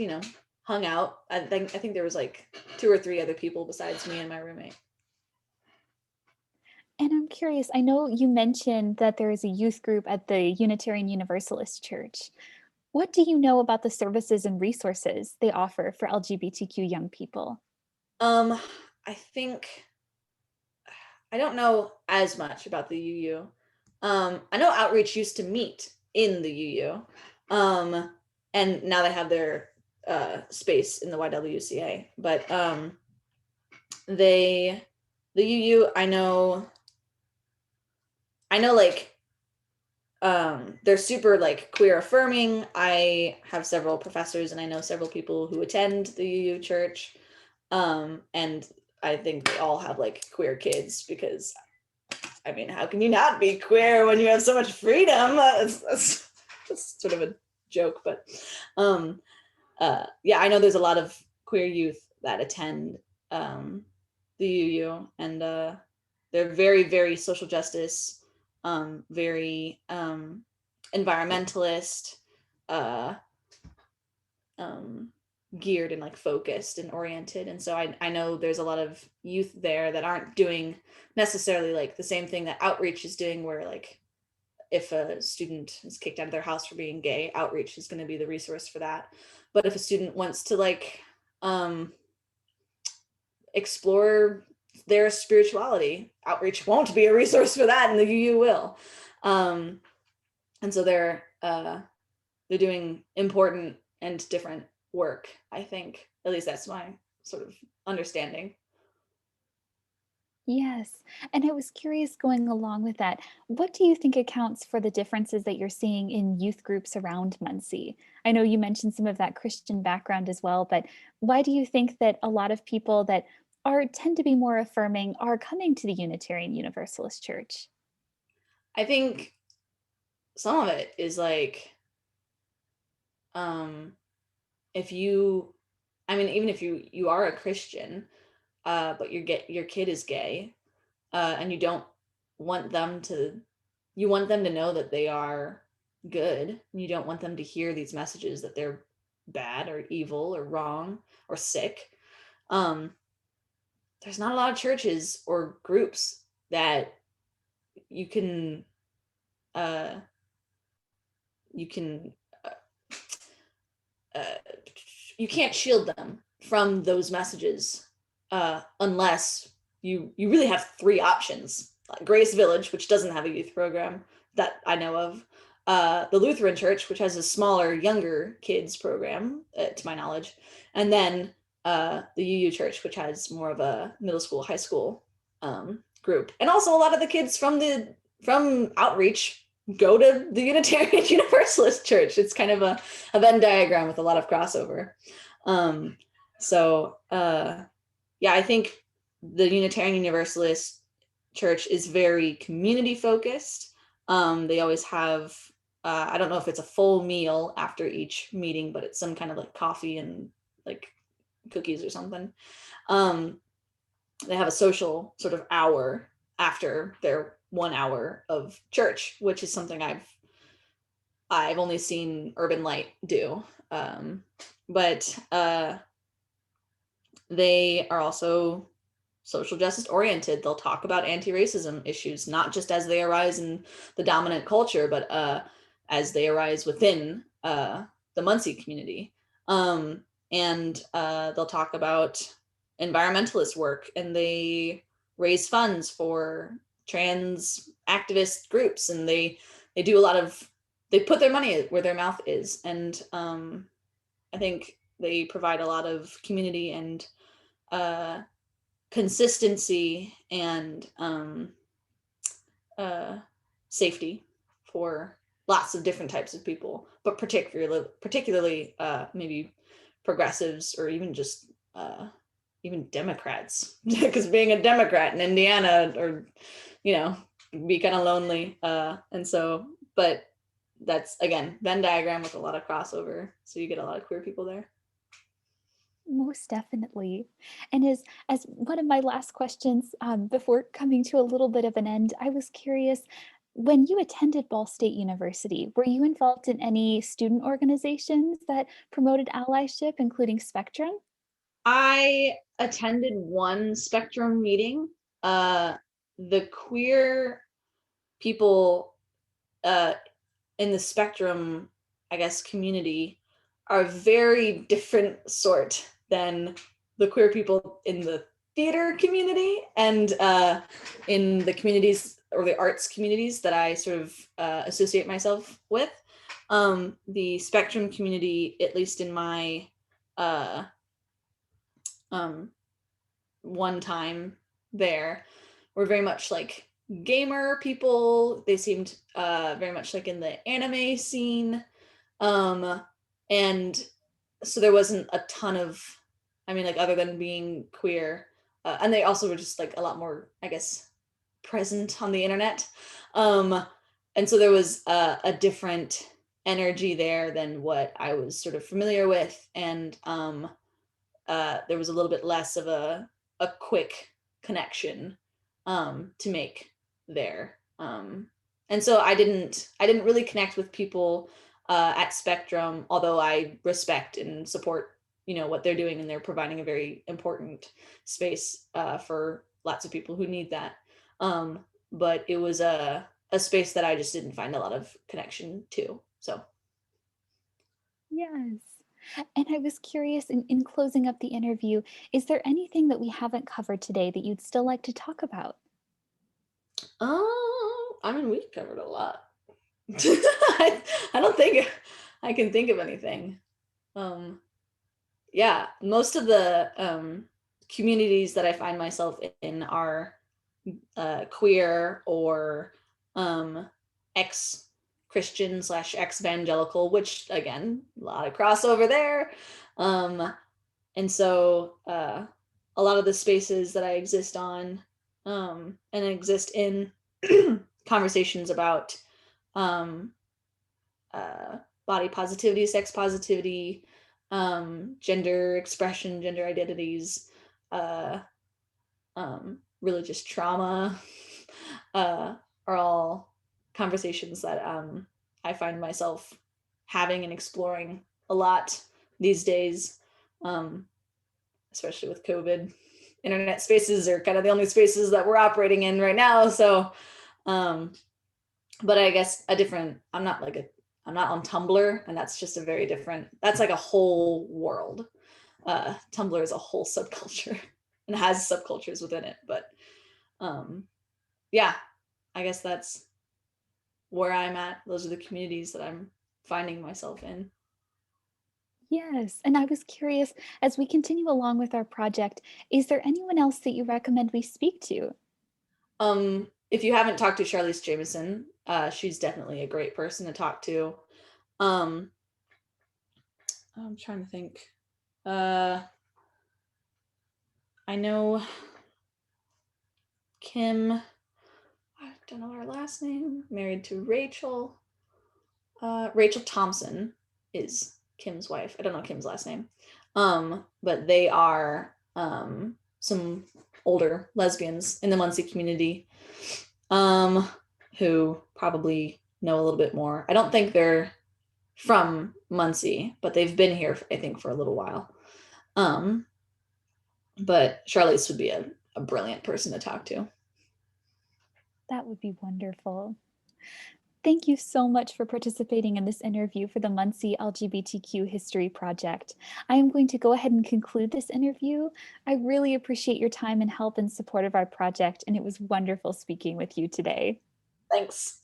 hung out. I think there was like 2 or 3 other people besides me and my roommate. And I'm curious, I know you mentioned that there is a youth group at the Unitarian Universalist Church. What do you know about the services and resources they offer for LGBTQ young people? I think I don't know as much about the UU. I know Outreach used to meet in the UU, and now they have their space in the YWCA. But the UU, I know like they're super like queer affirming. I have several professors and I know several people who attend the UU church, and I think they all have like queer kids, because I mean, how can you not be queer when you have so much freedom? That's sort of a joke, but yeah, I know there's a lot of queer youth that attend the UU, and they're very, very social justice, very environmentalist, geared and like focused and oriented. And so I know there's a lot of youth there that aren't doing necessarily like the same thing that Outreach is doing, where like if a student is kicked out of their house for being gay, Outreach is going to be the resource for that. But if a student wants to like explore their spirituality, Outreach won't be a resource for that, and the UU will. And so they're doing important and different work, I think. At least that's my sort of understanding. Yes. And I was curious, going along with that, what do you think accounts for the differences that you're seeing in youth groups around Muncie? I know you mentioned some of that Christian background as well, but why do you think that a lot of people that tend to be more affirming are coming to the Unitarian Universalist Church? I think some of it is like, if you, I mean, even if you are a Christian, but your kid is gay, and you don't want them to, you want them to know that they are good, and you don't want them to hear these messages that they're bad or evil or wrong or sick. There's not a lot of churches or groups that you can uh, you can uh, you can't shield them from those messages, unless you really have 3 options: Grace Village, which doesn't have a youth program that I know of, the Lutheran Church, which has a smaller, younger kids program, to my knowledge, and then the UU Church, which has more of a middle school, high school group. And also a lot of the kids from Outreach go to the Unitarian Universalist Church. It's kind of a Venn diagram with a lot of crossover. Yeah, I think the Unitarian Universalist Church is very community focused. They always have, I don't know if it's a full meal after each meeting, but it's some kind of like coffee and like cookies or something. They have a social sort of hour after their 1 hour of church, which is something I've only seen Urban Light do. But they are also social justice oriented. They'll talk about anti-racism issues, not just as they arise in the dominant culture, but as they arise within the Muncie community. And they'll talk about environmentalist work, and they raise funds for trans activist groups, and they do a lot of, they put their money where their mouth is. And I think they provide a lot of community and consistency and safety for lots of different types of people, but particularly maybe progressives, or even just even Democrats, because being a Democrat in Indiana, or be kind of lonely. And so, but that's again Venn diagram with a lot of crossover, so you get a lot of queer people there. Most definitely. And as one of my last questions, before coming to a little bit of an end, I was curious, when you attended Ball State University, were you involved in any student organizations that promoted allyship, including Spectrum? I attended one Spectrum meeting. The queer people in the Spectrum, I guess, community are a very different sort than the queer people in the theater community and in the communities or the arts communities that I sort of associate myself with. The Spectrum community, at least in my one time there, were very much like gamer people. They seemed very much like in the anime scene. And so there wasn't a ton of, I mean, like, other than being queer, and they also were just like a lot more, I guess, present on the internet. And so there was a different energy there than what I was sort of familiar with. And there was a little bit less of a quick connection to make there. And so I didn't really connect with people at Spectrum, although I respect and support what they're doing, and they're providing a very important space for lots of people who need that. But it was a space that I just didn't find a lot of connection to. So Yes. And I was curious, in closing up the interview, is there anything that we haven't covered today that you'd still like to talk about? I mean, we covered a lot. I don't think I can think of anything. Yeah, most of the communities that I find myself in are queer or ex-Christian / ex-evangelical, which again, a lot of crossover there. And so a lot of the spaces that I exist on and exist in conversations about body positivity, sex positivity, gender expression, gender identities, religious trauma, are all conversations that I find myself having and exploring a lot these days, especially with COVID. Internet spaces are kind of the only spaces that we're operating in right now. So, but I guess I'm not on Tumblr, and that's just a very different, that's like a whole world. Tumblr is a whole subculture and has subcultures within it. But yeah, I guess that's where I'm at. Those are the communities that I'm finding myself in. Yes. And I was curious, as we continue along with our project, is there anyone else that you recommend we speak to? If you haven't talked to Charlize Jameson, She's definitely a great person to talk to. Um, I'm trying to think. I know Kim, I don't know her last name, married to Rachel. Rachel Thompson is Kim's wife. I don't know Kim's last name. But they are some older lesbians in the Muncie community um, who probably know a little bit more. I don't think they're from Muncie, but they've been here, I think, for a little while. Um, but Charlize would be a brilliant person to talk to. That would be wonderful. Thank you so much for participating in this interview for the Muncie LGBTQ History Project. I am going to go ahead and conclude this interview. I really appreciate your time and help in support of our project, and it was wonderful speaking with you today. Thanks.